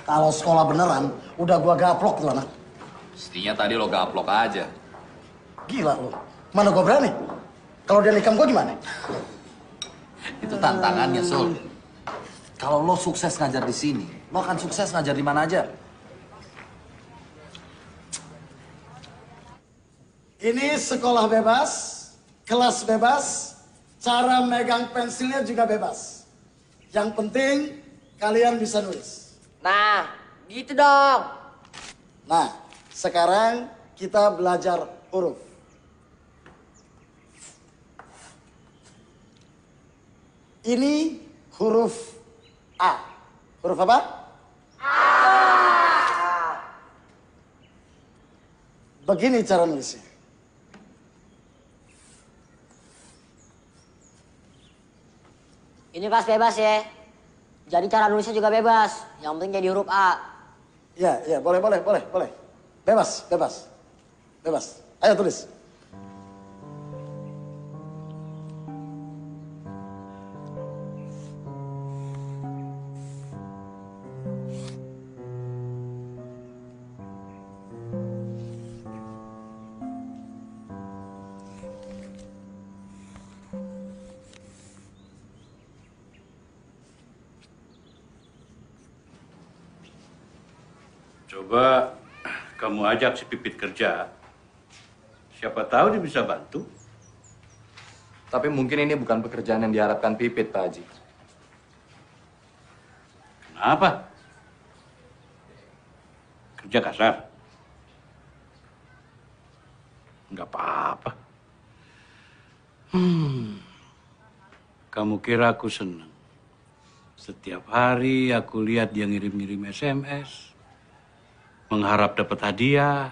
Kalau sekolah beneran, udah gua gaplok tuh anak. Mestinya tadi lo gaplok aja. Gila lu. Mana gua berani? Kalau dia nikam gua gimana? Itu tantangannya, Sul. Kalau lo sukses ngajar di sini, lo akan sukses ngajar di mana aja. Ini sekolah bebas, kelas bebas, cara megang pensilnya juga bebas. Yang penting kalian bisa nulis. Nah, gitu dong. Nah, sekarang kita belajar huruf. Ini huruf A. Huruf apa? A. Begini cara nulisnya. Ini kelas bebas ya. Jadi cara nulisnya juga bebas. Yang penting jadi huruf A. Ya, boleh. Bebas. Ayo tulis. Coba kamu ajak si Pipit kerja. Siapa tahu dia bisa bantu. Tapi mungkin ini bukan pekerjaan yang diharapkan Pipit, Pak Haji. Kenapa? Kerja kasar? Nggak apa-apa. Kamu kira aku senang? Setiap hari aku lihat dia ngirim-ngirim SMS. Mengharap dapat hadiah.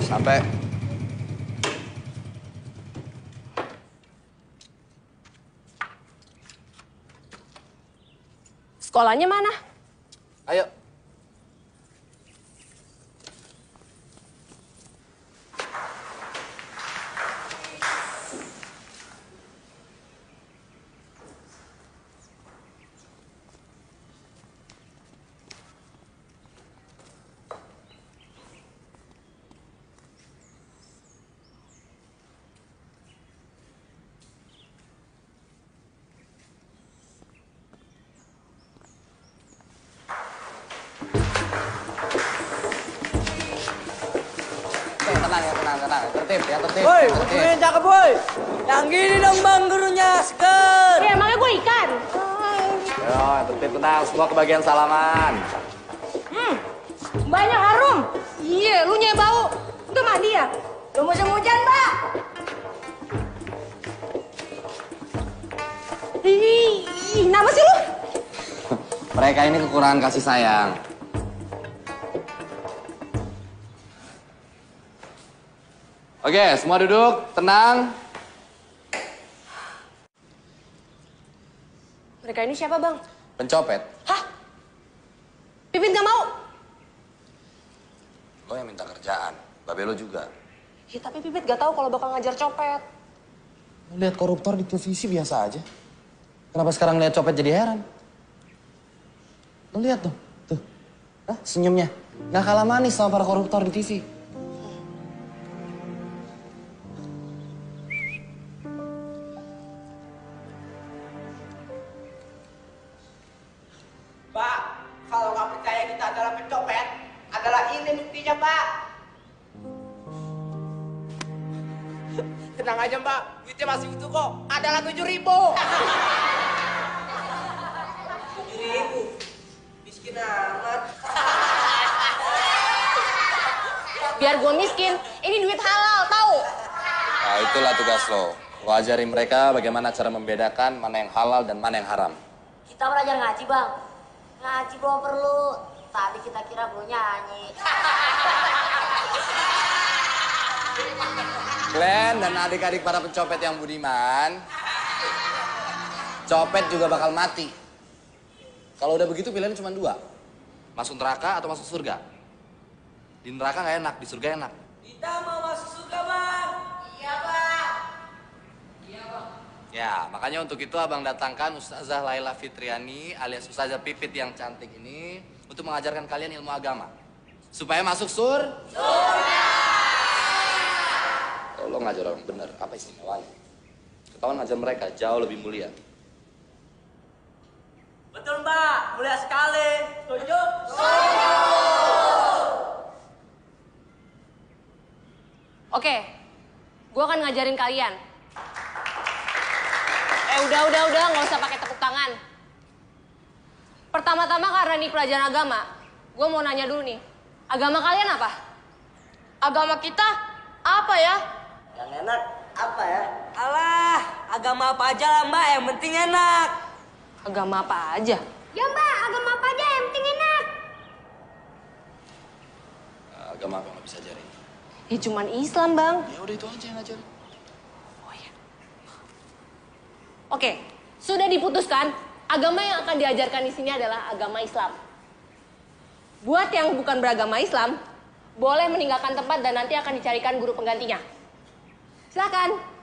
Sampai. Sekolahnya mana? Ayo. Tenang. Tertib, ya tertib. Woi, gurunya cakep, woi. Yang gini dong, Bang, gurunya. Seker. Ya, emangnya gue ikan. Yo, tertib, tenang. Semua kebagian salaman. Banyak harum. Iya, lu nyai bau. Itu mandi ya? Lu musim hujan, Mbak. Ih, kenapa sih lu? Mereka ini kekurangan kasih sayang. Oke, semua duduk, tenang. Mereka ini siapa, Bang? Pencopet. Pipit gak mau. Lo yang minta kerjaan, babe lo juga. Ya, tapi Pipit gak tahu kalau bakal ngajar copet. Lihat koruptor di televisi biasa aja. Kenapa sekarang lihat copet jadi heran? Lo lihat tuh. Senyumnya. Gak kalah manis sama para koruptor di TV. Pak, kalau nggak percaya kita adalah pencopet, adalah ini buktinya, Pak. Tenang aja, Mbak. Duitnya masih utuh kok. Adalah 7.000. 7.000? Miskin amat. Biar gue miskin, ini duit halal, tahu? Nah, itulah tugas lo. Lo ajari mereka bagaimana cara membedakan mana yang halal dan mana yang haram. Kita belajar ngaji, Bang. Ngaji bawa perlu. Tadi kita kira mau nyanyi. Glenn dan adik-adik para pencopet yang budiman, copet juga bakal mati. Kalau udah begitu pilihannya cuma dua. Masuk neraka atau masuk surga. Di neraka nggak enak, di surga enak. Kita mau masuk surga, Bang. Iya, Pak. Iya, Bang. Ya, makanya untuk itu abang datangkan Ustazah Laila Fitriani alias Ustazah Pipit yang cantik ini untuk mengajarkan kalian ilmu agama. Supaya masuk surga. Kalau lo ngajar orang bener, apa istimewanya? Ketahuan ngajar mereka jauh lebih mulia. Betul, Mbak. Mulia sekali. Setuju? Oke, gue akan ngajarin kalian. Udah, nggak usah pakai tepuk tangan. Pertama-tama karena ini pelajaran agama, gue mau nanya dulu nih. Agama kalian apa? Agama kita apa ya? Yang enak apa ya? Alah, agama apa aja lah, Mbak. Yang penting enak. Agama apa aja? Ya, Mbak. Agama apa aja yang penting enak. Agama apa nggak bisa ajarin? Ya cuman Islam, Bang. Ya udah itu aja yang ngajarin. Oke, sudah diputuskan. Agama yang akan diajarkan di sini adalah agama Islam. Buat yang bukan beragama Islam, boleh meninggalkan tempat dan nanti akan dicarikan guru penggantinya. Silakan.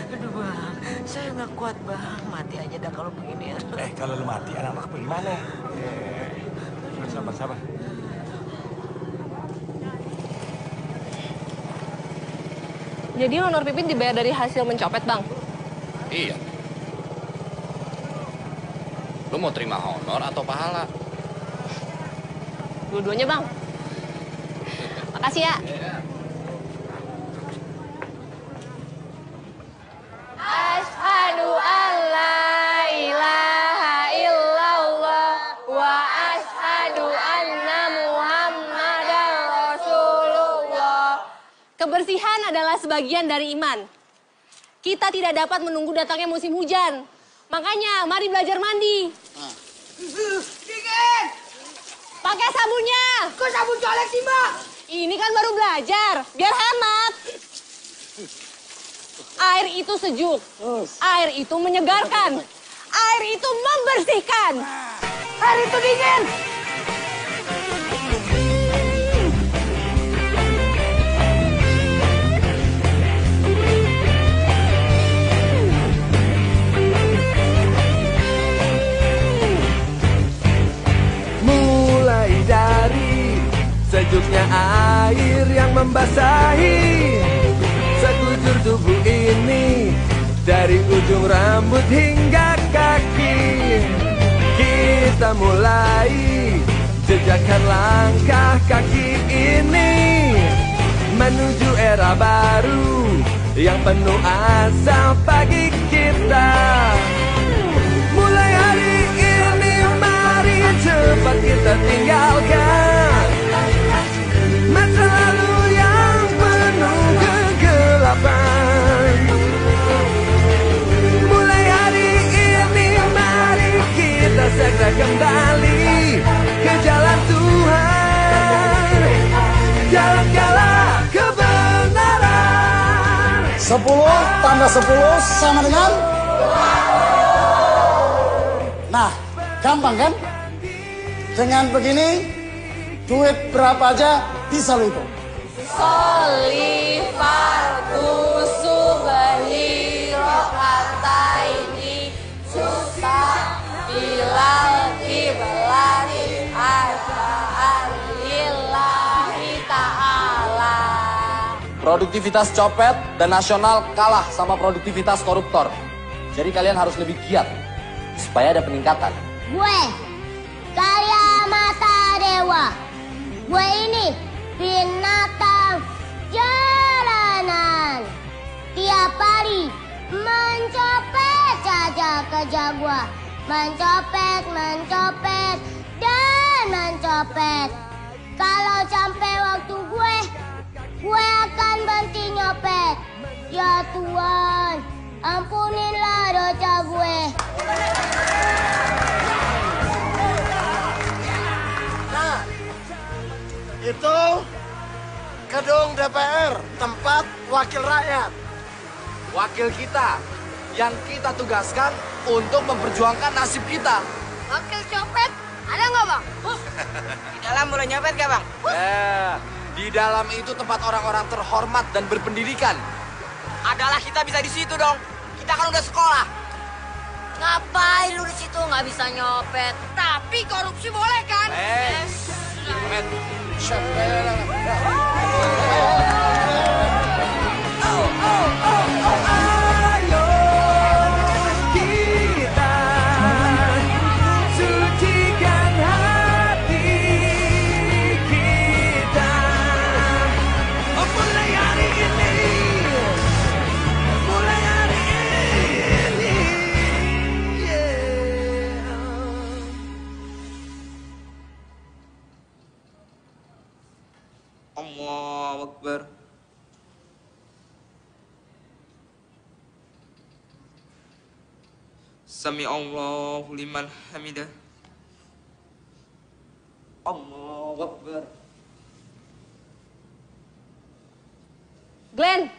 Aduh bang, saya nggak kuat bang, mati aja dah kalau begini. Kalau lu mati, anak-anak bagaimana? Sabar. Jadi honor Pipit dibayar dari hasil mencopet, Bang? Iya. Lu mau terima honor atau pahala? Dua-duanya, Bang. Makasih ya. Asyhadu an la ilaha illallah wa asyhadu anna Muhammadar Rasulullah. Kebersihan adalah sebagian dari iman. Kita tidak dapat menunggu datangnya musim hujan. Makanya, mari belajar mandi. Dingin! Pakai sabunnya. Kok sabun colek sih, Mbak? Ini kan baru belajar, biar hemat. Air itu sejuk, air itu menyegarkan, air itu membersihkan. Air itu dingin. Mulai dari sejuknya air yang membasahi sekujur tubuh ini, dari ujung rambut hingga kaki. Kita mulai jejakkan langkah kaki ini menuju era baru yang penuh asa bagi kita. Mulai hari ini mari cepat kita tinggalkan masa lalu yang penuh kegelapan. Mulai hari ini mari kita segera kembali ke jalan Tuhan, jalan kala kebenaran. 10 tambah 10 sama dengan? Nah, gampang kan? Dengan begini, duit berapa aja bisa lo hitung. Soli fardu subahi ro'ataini susah bilal kiblati asa'an lillahi ta'ala. Produktivitas copet dan nasional kalah sama produktivitas koruptor. Jadi kalian harus lebih giat supaya ada peningkatan. Gue, Karya Mata Dewa. Gue ini binatang jalanan. Tiap hari mencopet saja kerja gue. Mencopet, mencopet, dan mencopet. Kalau sampai waktu gue akan berhenti nyopet. Ya Tuhan, ampunilah dosa gue. Nah, itu gedung DPR, tempat wakil rakyat. Wakil kita yang kita tugaskan untuk memperjuangkan nasib kita. Wakil copet, ada nggak bang? Di dalam boleh nyopet nggak bang? Di dalam itu tempat orang-orang terhormat dan berpendidikan. Adalah kita bisa di situ dong. Kita kan udah sekolah. Ngapain lu di situ nggak bisa nyopet? Tapi korupsi boleh kan? Ayo kita sucikan hati kita. Mulai hari ini, mulai hari ini. Yeah. Sami Allahu liman hamidah. Allahu Akbar. Glenn.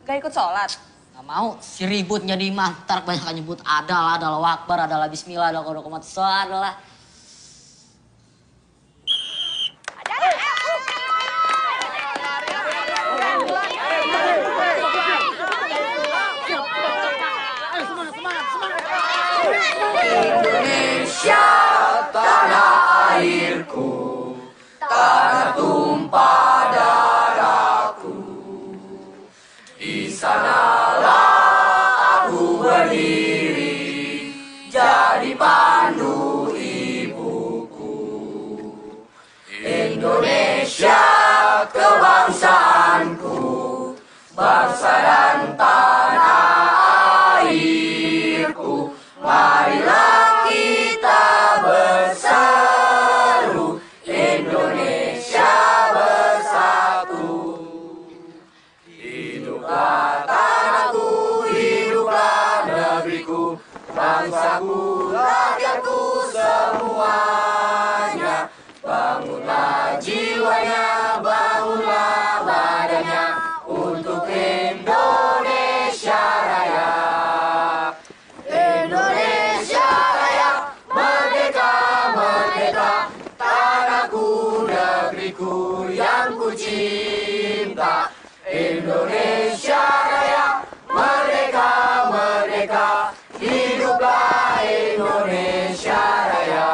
Gak ikut sholat? Gak mau, si ribut jadi imam. Ntar kebanyakan nyebut adalah wakbar, adalah bismillah, adalah kodokomat adalah. Indonesia tanah airku, tanah tumpah darahku. Di sanalah aku berdiri, jadi pandu ibuku. Indonesia kebangsaanku, bangsa dan tanah airku. Marilah kita berseru, Indonesia bersatu. Hiduplah tanahku, hiduplah negeriku, bangsaku, rakyatku semuanya. Bangunlah jiwanya, bangunlah badannya, untuk Indonesia Raya. Indonesia Raya, merdeka, merdeka, tanahku, negeriku yang ku cinta. Indonesia Raya, merdeka, merdeka, hiduplah Indonesia Raya.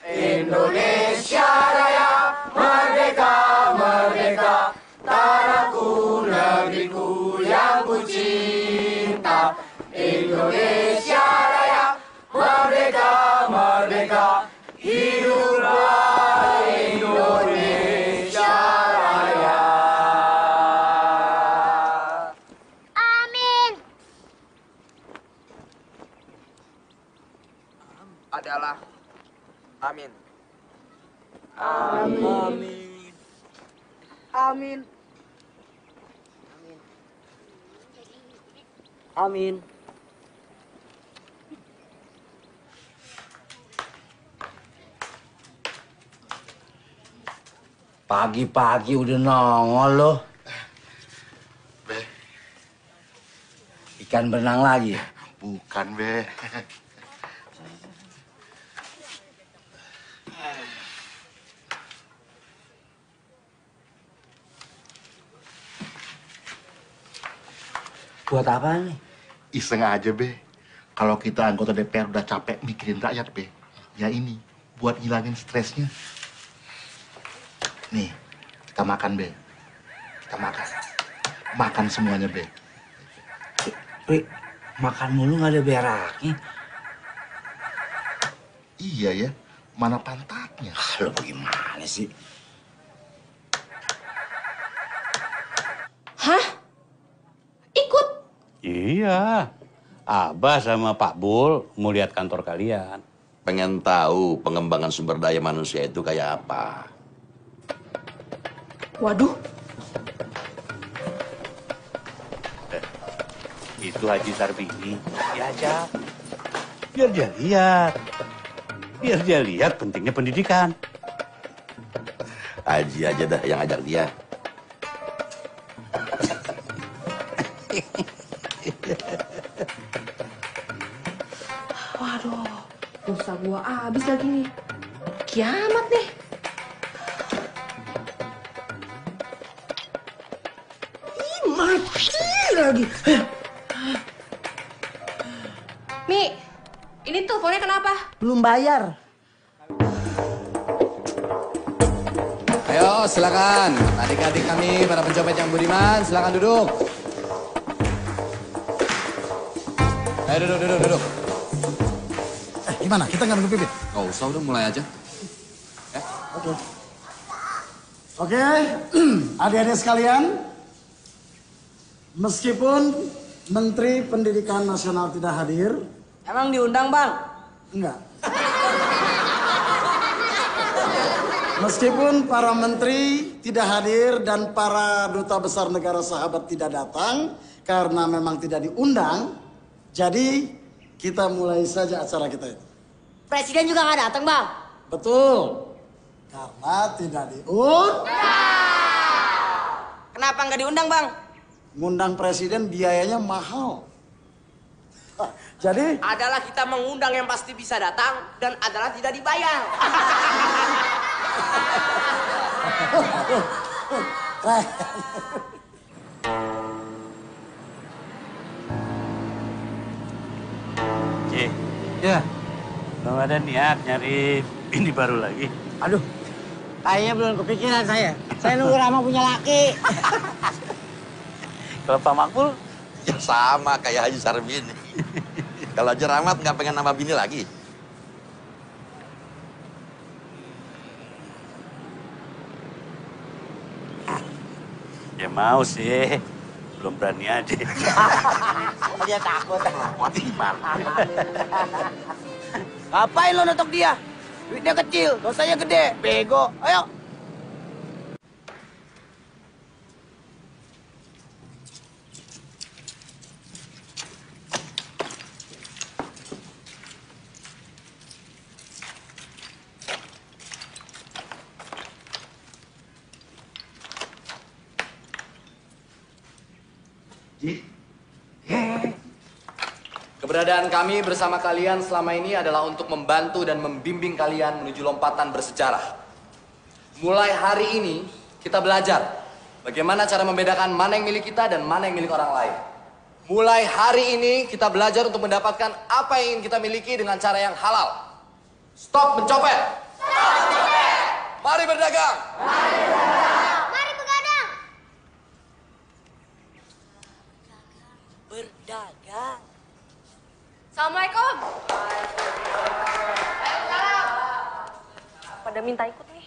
Indonesia Raya, merdeka, merdeka, tanahku, negeriku yang ku cinta. Indonesia Raya, merdeka, merdeka, hiduplah Indonesia Raya. Amin. Adalah. Amin. Amin. Amin. Amin. Pagi-pagi udah nongol loh. Be. Ikan berenang lagi? Bukan, Be. Buat apa nih? Iseng aja, Be. Kalau kita anggota DPR udah capek mikirin rakyat, Be. Ya ini, buat ngilangin stresnya. Nih, kita makan, Be. Kita makan. Makan semuanya, Be. Be, makan mulu nggak ada beraknya. Iya ya, mana pantatnya? Lo bagaimana sih? Hah? Ikut? Iya. Abah sama Pak Bul mau lihat kantor kalian. Pengen tahu pengembangan sumber daya manusia itu kayak apa? Waduh. Itu Haji Sarbini. Diajak. Biar dia lihat. Biar dia lihat pentingnya pendidikan. Haji aja dah yang ajak dia. Waduh, pulsa gua habis lagi nih. Kiamat nih. Ih, mati lagi. Mi, ini teleponnya kenapa? Belum bayar. Ayo silakan, adik-adik kami, para pencopet yang budiman, silakan duduk. Ayo duduk. Gimana? Kita nggak nunggu Pipit? Nggak usah, udah mulai aja. Oke, adik-adik sekalian, meskipun Menteri Pendidikan Nasional tidak hadir. Emang diundang, Bang? Enggak. Meskipun para menteri tidak hadir dan para duta besar negara sahabat tidak datang karena memang tidak diundang, jadi kita mulai saja acara kita itu. Presiden juga nggak datang, Bang? Betul, karena tidak diundang. Kenapa nggak diundang, Bang? Ngundang presiden biayanya mahal. Jadi adalah kita mengundang yang pasti bisa datang dan adalah tidak dibayar. Cik, ya, belum ada niat nyari ini baru lagi. Aduh, kayaknya belum kepikiran saya. Saya nunggu Rama punya laki. Kalau Pak Makmul? Ya sama kayak Haji Sarbini. Kalau Haji Rahmat nggak pengen nambah bini lagi. Ya mau sih, belum berani aja. Dia takut. Mati gimana? Ngapain lo notok dia? Duitnya kecil, dosanya gede. Bego, ayo. Keberadaan kami bersama kalian selama ini adalah untuk membantu dan membimbing kalian menuju lompatan bersejarah. Mulai hari ini, kita belajar bagaimana cara membedakan mana yang milik kita dan mana yang milik orang lain. Mulai hari ini, kita belajar untuk mendapatkan apa yang ingin kita miliki dengan cara yang halal. Stop mencopet! Stop mencopet! Mari berdagang! Mari berdagang! Mari begadang. Berdagang. Assalamualaikum. Pada minta ikut nih.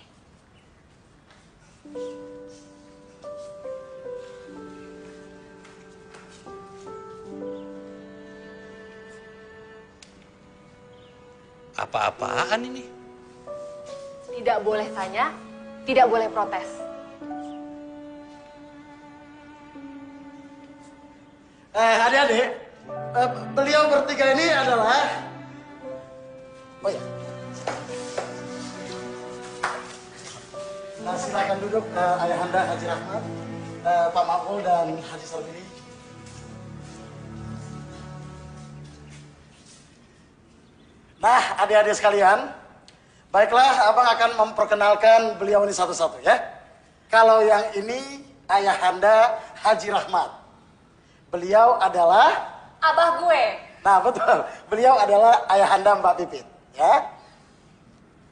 Apa-apaan ini? Tidak boleh tanya, tidak boleh protes. Adik-adik, beliau bertiga ini adalah... Oh ya. Nah, silakan duduk Ayahanda Haji Rahmat, Pak Makmul dan Haji Sarbini. Nah, adik-adik sekalian, baiklah Abang akan memperkenalkan beliau ini satu-satu ya. Kalau yang ini Ayahanda Haji Rahmat. Beliau adalah Abah gue. Nah betul, beliau adalah Ayahanda Mbak Pipit, ya.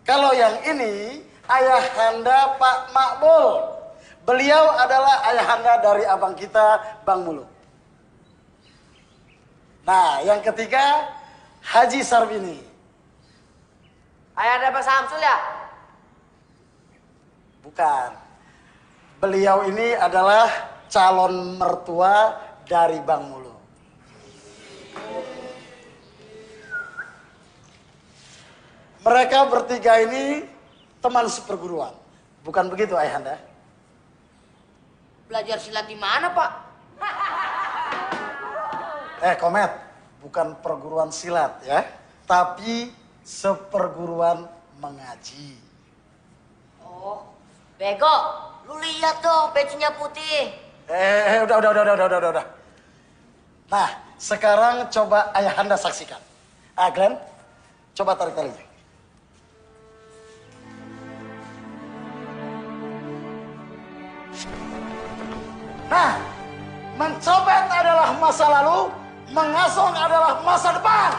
Kalau yang ini Ayahanda Pak Makmul. Beliau adalah Ayahanda dari abang kita, Bang Muluk. Nah, yang ketiga Haji Sarbini. Ayahanda Pak Samsul ya? Bukan. Beliau ini adalah calon mertua dari Bang Muluk. Mereka bertiga ini teman seperguruan. Bukan begitu, Ayahanda? Belajar silat di mana, Pak? Komet, bukan perguruan silat ya, tapi seperguruan mengaji. Oh, bego. Lu lihat dong, bajunya putih. Udah. Nah, sekarang coba Ayahanda saksikan. Glenn, coba tarik talinya. Nah, mencopet adalah masa lalu, mengasong adalah masa depan.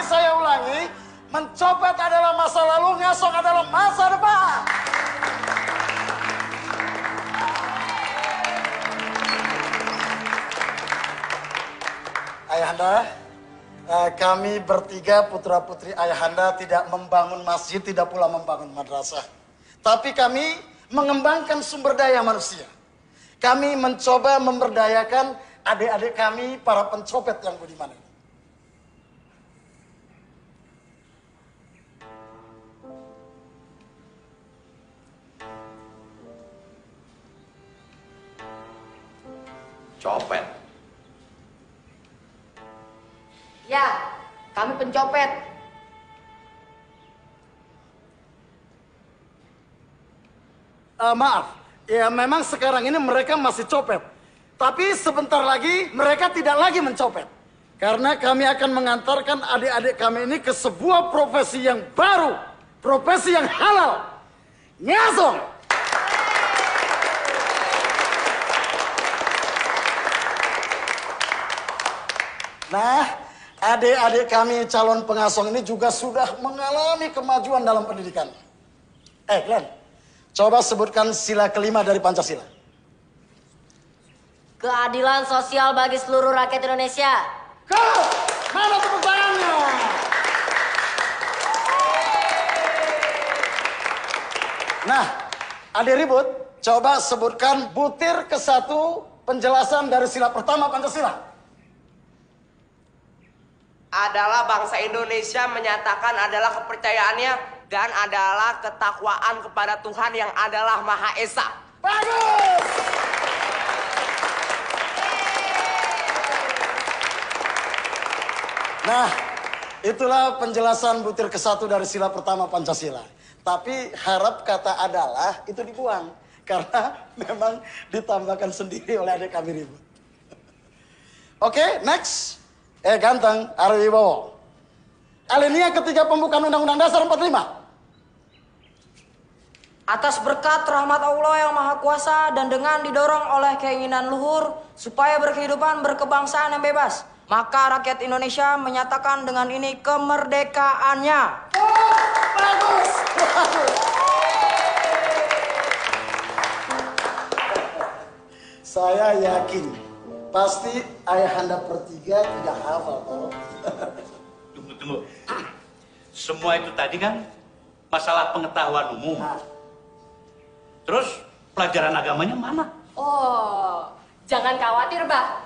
Saya ulangi, mencopet adalah masa lalu, ngasong adalah masa depan. Ayahanda, kami bertiga putra-putri Ayahanda tidak membangun masjid, tidak pula membangun madrasah. Tapi kami mengembangkan sumber daya manusia. kami mencoba memberdayakan adik-adik kami para pencopet yang budiman ini. Copet. Ya, kami pencopet. Maaf, ya memang sekarang ini mereka masih copet. Tapi sebentar lagi mereka tidak lagi mencopet. Karena kami akan mengantarkan adik-adik kami ini ke sebuah profesi yang baru. Profesi yang halal. Ngasong. Nah, adik-adik kami calon pengasong ini juga sudah mengalami kemajuan dalam pendidikan. Glenn, coba sebutkan sila kelima dari Pancasila. Keadilan sosial bagi seluruh rakyat Indonesia. Mana tepuk tangannya? Nah, adik ribut, coba sebutkan butir ke-1 penjelasan dari sila pertama Pancasila. Adalah bangsa Indonesia menyatakan adalah kepercayaannya dan adalah ketakwaan kepada Tuhan yang adalah Maha Esa. Bagus! Nah, itulah penjelasan butir ke-1 dari sila pertama Pancasila. Tapi harap kata adalah itu dibuang. Karena memang ditambahkan sendiri oleh adik kami ribut. Oke, next. Ganteng, Ari Wibowo. Alinea ketiga pembukaan Undang-Undang Dasar 45. Atas berkat rahmat Allah yang Maha Kuasa dan dengan didorong oleh keinginan luhur supaya berkehidupan berkebangsaan yang bebas, maka rakyat Indonesia menyatakan dengan ini kemerdekaannya. Bagus! Saya yakin pasti ayahanda bertiga tidak hafal toh. Tunggu. Semua itu tadi kan masalah pengetahuan umum. Terus pelajaran agamanya mana? Oh, jangan khawatir, Bah.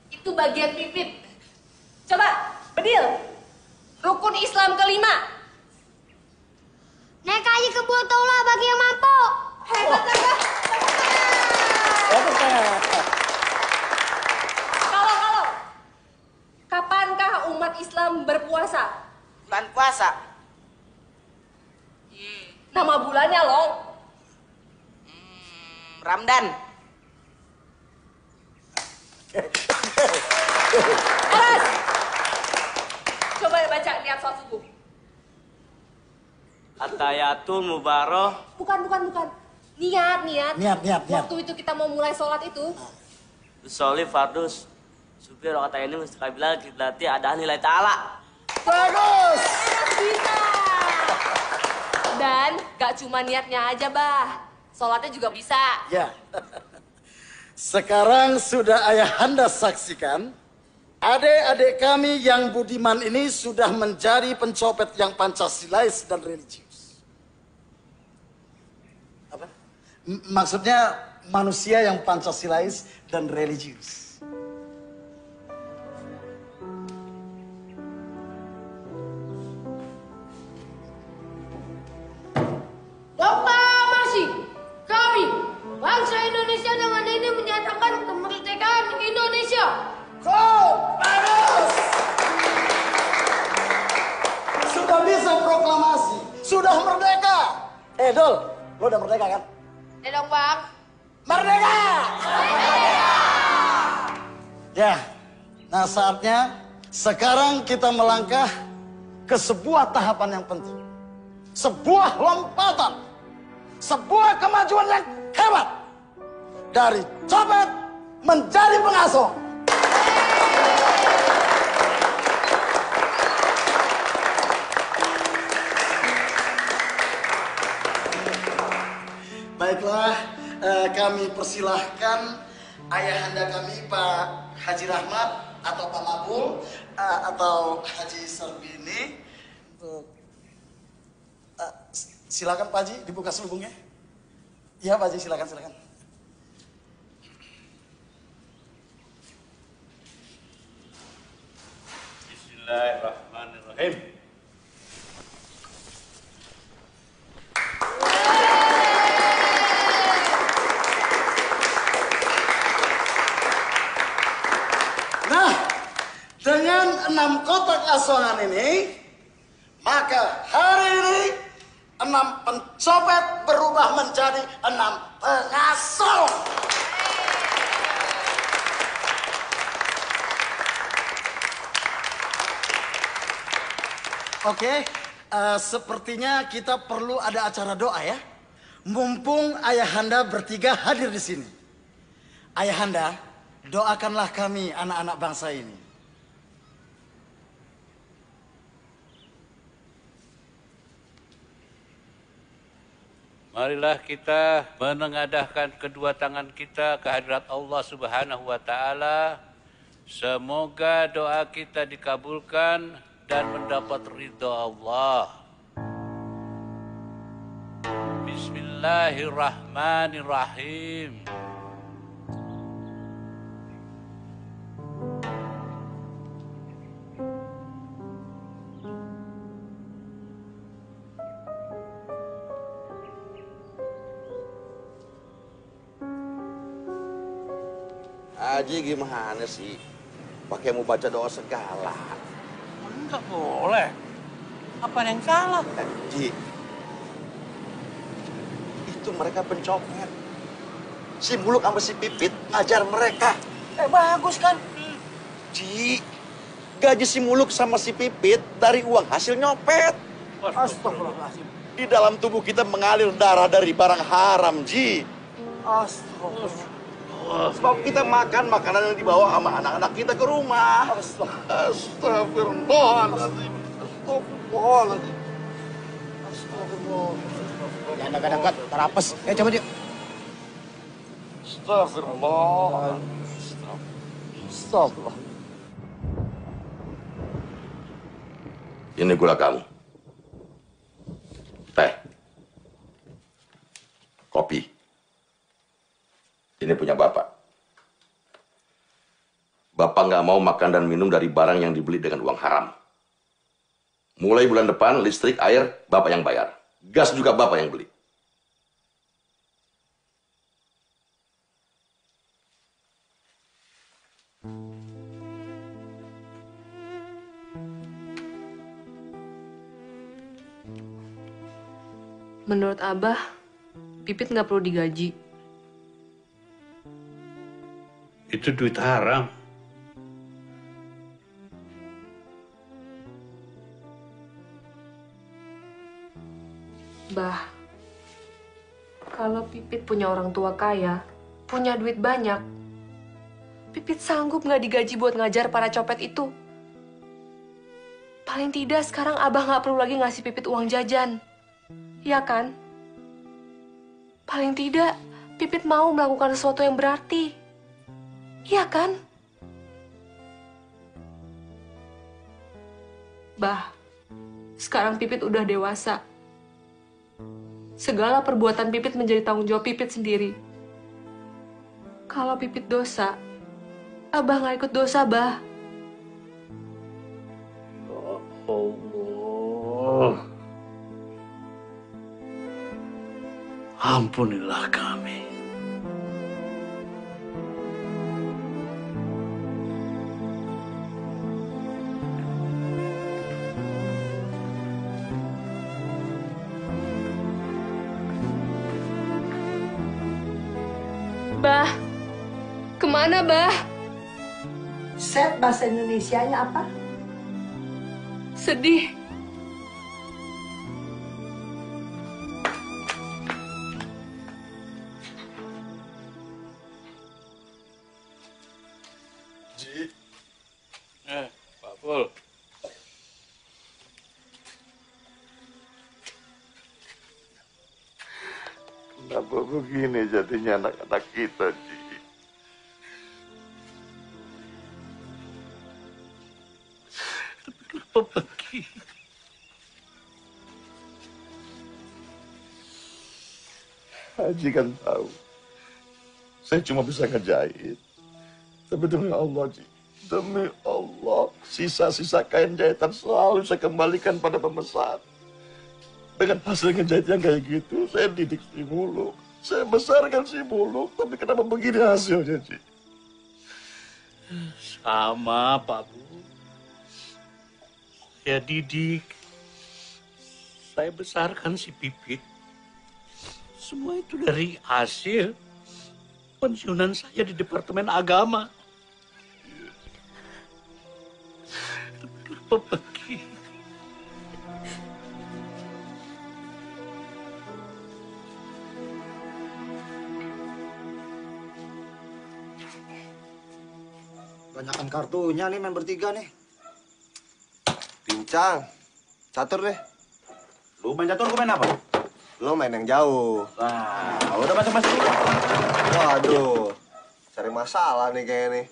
Itu bagian pipit. Coba, Bedil. Rukun Islam kelima. Naik haji ke Pulau Taulah bagi yang mampu. Hebat, Bah. Kalau. Kapankah umat Islam berpuasa? Bulan puasa. Nama bulannya, Long. Ramdan. Aras. Coba baca niat sholat subuh. Atayatul mubaroh. Bukan. Niat. Niat. Waktu itu kita mau mulai sholat itu. Sholli fardus. Supir kata ini mustaqabilal kiblati ada nilai ta'ala. Bagus. Bisa. Dan gak cuma niatnya aja, Bah. Sholatnya juga bisa. Ya. Sekarang sudah ayahanda saksikan, adik-adik kami yang budiman ini sudah menjadi pencopet yang Pancasilais dan religius. Apa? Maksudnya manusia yang Pancasilais dan religius. Proklamasi kami bangsa Indonesia dengan ini menyatakan kemerdekaan Indonesia. Bagus. Sudah bisa proklamasi, sudah merdeka. Dol, lo udah merdeka kan? Dong, Bang. Merdeka! Ya, nah saatnya sekarang kita melangkah ke sebuah tahapan yang penting. Sebuah lompatan. Sebuah kemajuan yang hebat. Dari copet menjadi pengasuh. Baiklah, kami persilahkan ayahanda kami Pak Haji Rahmat atau Pak Mabul atau Haji Sarbini untuk silakan Pak Haji dibuka selubungnya. Iya Pak Haji, silakan. Bismillahirrahmanirrahim. Nah, dengan 6 kotak asongan ini, maka hari ini 6 pencopet berubah menjadi 6 pengasong. Oke, sepertinya kita perlu ada acara doa ya. Mumpung ayahanda bertiga hadir di sini. Ayahanda, doakanlah kami anak-anak bangsa ini. Marilah kita menengadahkan kedua tangan kita ke hadirat Allah Subhanahu wa taala. Semoga doa kita dikabulkan dan mendapat ridha Allah. Bismillahirrahmanirrahim. Haji gimana sih? Pakai mau baca doa segala. Enggak boleh. Apa yang salah? Ji, itu mereka pencopet. Si Muluk sama si Pipit ngajar mereka. Bagus kan? Ji, gaji si Muluk sama si Pipit dari uang hasil nyopet. Astagfirullahaladzim. Di dalam tubuh kita mengalir darah dari barang haram, Ji. Astagfirullah. Sebab kita makan makanan yang dibawa sama anak-anak kita ke rumah. Astagfirullahaladzim. Astagfirullahaladzim. Jangan dekat-dekat, terapes. Coba dia. Astagfirullah. Astagfirullah. Ini gula kamu. Teh. Kopi. Ini punya Bapak. Bapak nggak mau makan dan minum dari barang yang dibeli dengan uang haram. Mulai bulan depan, listrik, air, Bapak yang bayar. Gas juga Bapak yang beli. Menurut Abah, Pipit nggak perlu digaji. Itu duit haram. Bah, kalau Pipit punya orang tua kaya, punya duit banyak, Pipit sanggup nggak digaji buat ngajar para copet itu? Paling tidak sekarang Abah nggak perlu lagi ngasih Pipit uang jajan. Iya kan? Paling tidak, Pipit mau melakukan sesuatu yang berarti. Iya kan? Bah, sekarang Pipit udah dewasa. Segala perbuatan Pipit menjadi tanggung jawab Pipit sendiri. Kalau Pipit dosa, Abah nggak ikut dosa, Bah. Allah. Ampunilah kami. Bah, kemana, Bah? Set bahasa Indonesianya apa? Sedih. Ji. Pak Pul. Kenapa begini jadinya anak-anak kita, Ji? Kenapa begini? Haji kan tahu. Saya cuma bisa ngejahit. Tapi demi Allah, Ji. Demi Allah. Allah, sisa-sisa kain jahitan selalu saya kembalikan pada pemesan. Dengan hasil ngejahit yang kayak gitu, saya didik si Muluk. Saya besarkan si Muluk, tapi kenapa begini hasilnya, Ci? Sama, Pak Bu. Saya didik. Saya besarkan si Pipit. Semua itu dari hasil pensiunan saya di Departemen Agama. Kenapa begini? Banyakan kartunya nih main bertiga nih. Pincang, catur deh. Lu main catur, gue main apa? Lo main yang jauh. Nah, udah masuk-masuk. Waduh, cari masalah nih kayaknya nih.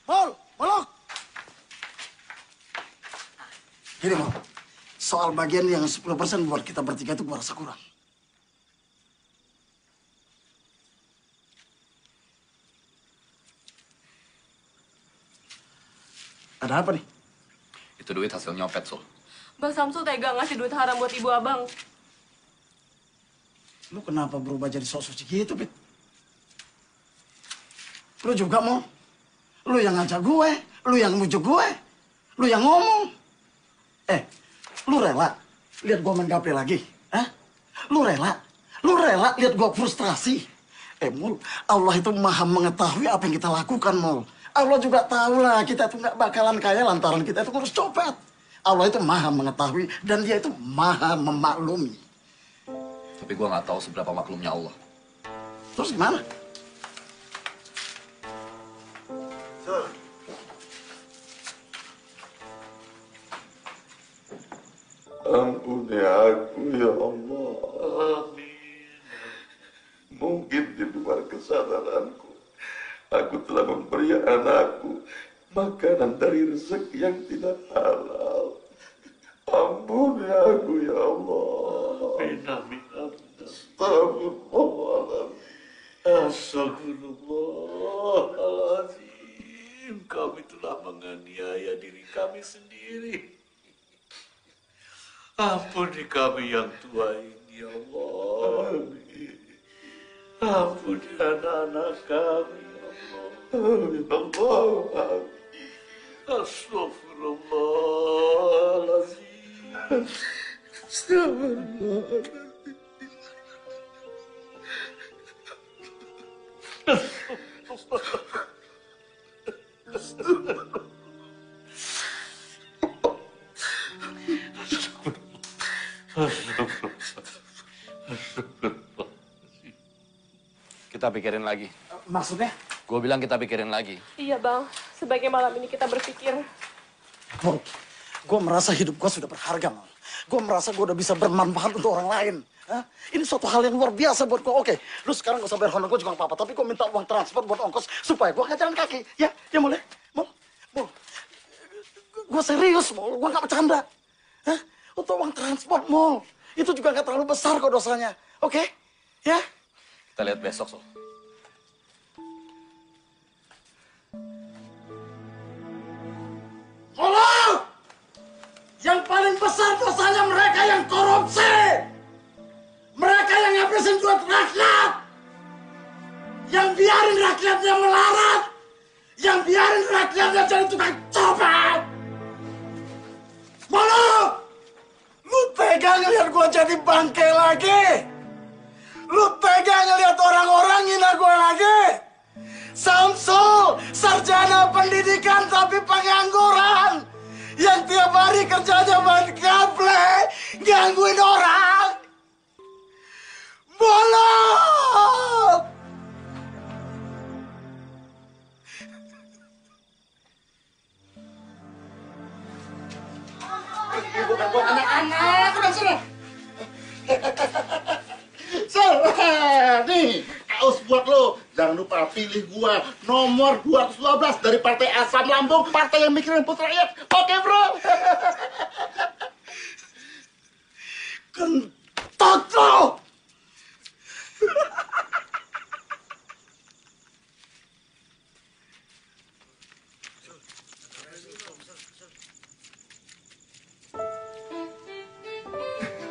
Muluk! Gini, Mal. Soal bagian yang 10% buat kita bertiga itu gua rasa kurang. Ada apa nih? Itu duit hasil nyopet, Sul. Bang Samsul tega ngasih duit haram buat ibu abang. Lu kenapa berubah jadi sok suci gitu, Pit? Lu juga mau? Lu yang ngajak gue, lu yang mujuk gue, lu yang ngomong. Lu rela lihat gue main gaple lagi? Hah? Lu rela lihat gue frustrasi? Mul, Allah itu maha mengetahui apa yang kita lakukan, Mul. Allah juga tahu lah kita itu nggak bakalan kaya lantaran kita itu ngurus copet. Allah itu maha mengetahui dan dia itu maha memaklumi. Tapi gue nggak tahu seberapa maklumnya Allah. Terus gimana? Ampuni aku, ya Allah. Amin. Mungkin di luar kesadaranku, aku telah memberi anakku makanan dari rezeki yang tidak halal. Ampuni aku, ya Allah. Amin, amin, amin. Astagfirullahaladzim. Astagfirullahaladzim. Kami telah menganiaya diri kami sendiri. Ampuni kami yang tua ini, ya Allah. Ampuni anak-anak kami, ya Allah. Allah. Astagfirullahaladzim. Kita pikirin lagi. Maksudnya? Gue bilang kita pikirin lagi. Iya bang, sebaiknya malam ini kita berpikir. Mul, gue merasa hidup gue sudah berharga, Mal. Gue merasa gue udah bisa bermanfaat untuk orang lain. Hah? Ini suatu hal yang luar biasa buat gue. Oke, lu sekarang gak usah bayar honor gue juga gak apa-apa. Tapi gue minta uang transport buat ongkos supaya gue gak jalan kaki. Ya boleh? Mul, gue serius, Mul. Gue gak bercanda. Hah? Untuk uang transport, Mul. Itu juga gak terlalu besar kok dosanya. Oke? Ya? Kita lihat besok, Sol. Tolong! Yang paling besar dosanya mereka yang korupsi. Mereka yang ngabisin duit rakyat. Yang biarin rakyatnya melarat. Yang biarin rakyatnya jadi tukang copet. Malu! Lu tega ngeliat gua jadi bangke lagi? Lu tega ngeliat orang-orang ngina gua lagi? Samsul, sarjana pendidikan tapi pengangguran. Yang tiap hari kerjanya main gaple, gangguin orang. Bolong! Bukan buat anak-anak, udah sini. Nih, aus buat lo. Jangan lupa pilih gua nomor 212 dari Partai Asam Lambung, partai yang mikirin putra rakyat. Oke, bro.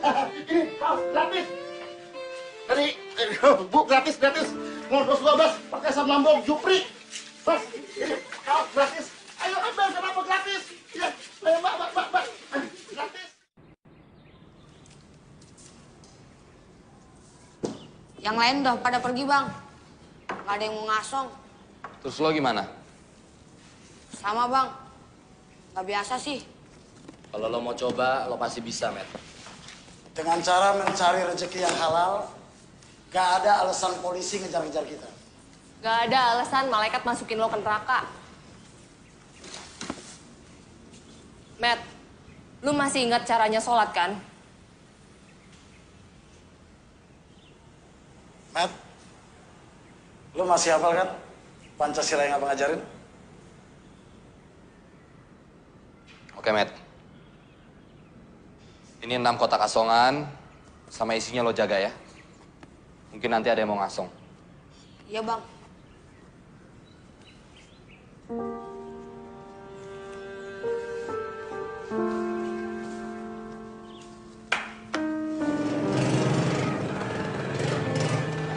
Ini kaos gratis. Tadi, Bu, gratis. Ngurus 12 pakai asam lambung, Jupri. Mas, ini kaos gratis. Ayo ambil sama apa gratis. Ya, ayo Mbak. Gratis. Yang lain udah pada pergi, Bang. Nggak ada yang mau ngasong. Terus lo gimana? Sama, Bang. Nggak biasa sih. Kalau lo mau coba, lo pasti bisa, Matt. Dengan cara mencari rezeki yang halal, gak ada alasan polisi ngejar-ngejar kita. Gak ada alasan malaikat masukin lo ke neraka. Matt, lu masih ingat caranya sholat kan? Matt, lu masih hafal kan Pancasila yang abang ajarin? Oke, Matt. Ini 6 kotak asongan, sama isinya lo jaga ya. Mungkin nanti ada yang mau ngasong. Iya, Bang.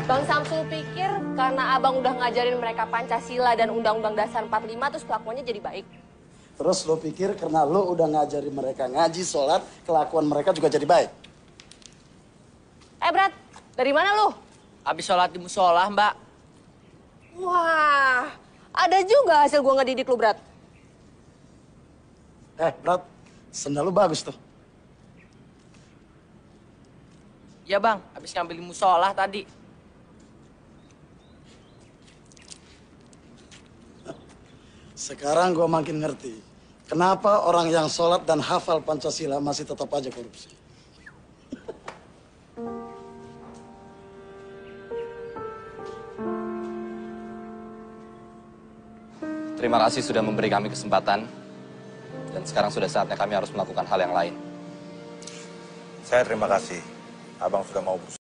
Bang Samsul pikir karena abang udah ngajarin mereka Pancasila dan Undang-Undang Dasar 45 terus kelakuannya jadi baik. Terus lo pikir karena lo udah ngajarin mereka ngaji, sholat, kelakuan mereka juga jadi baik? Brat, dari mana lu? Habis sholat di musola, Mbak. Wah, ada juga hasil gua ngedidik lu, Brat. Brat, sendal lu bagus tuh. Iya, Bang. Habis ngambil di musola tadi. Sekarang gua makin ngerti kenapa orang yang sholat dan hafal Pancasila masih tetap aja korupsi. Terima kasih sudah memberi kami kesempatan. Dan sekarang sudah saatnya kami harus melakukan hal yang lain. Saya terima kasih. Abang sudah mau berusaha.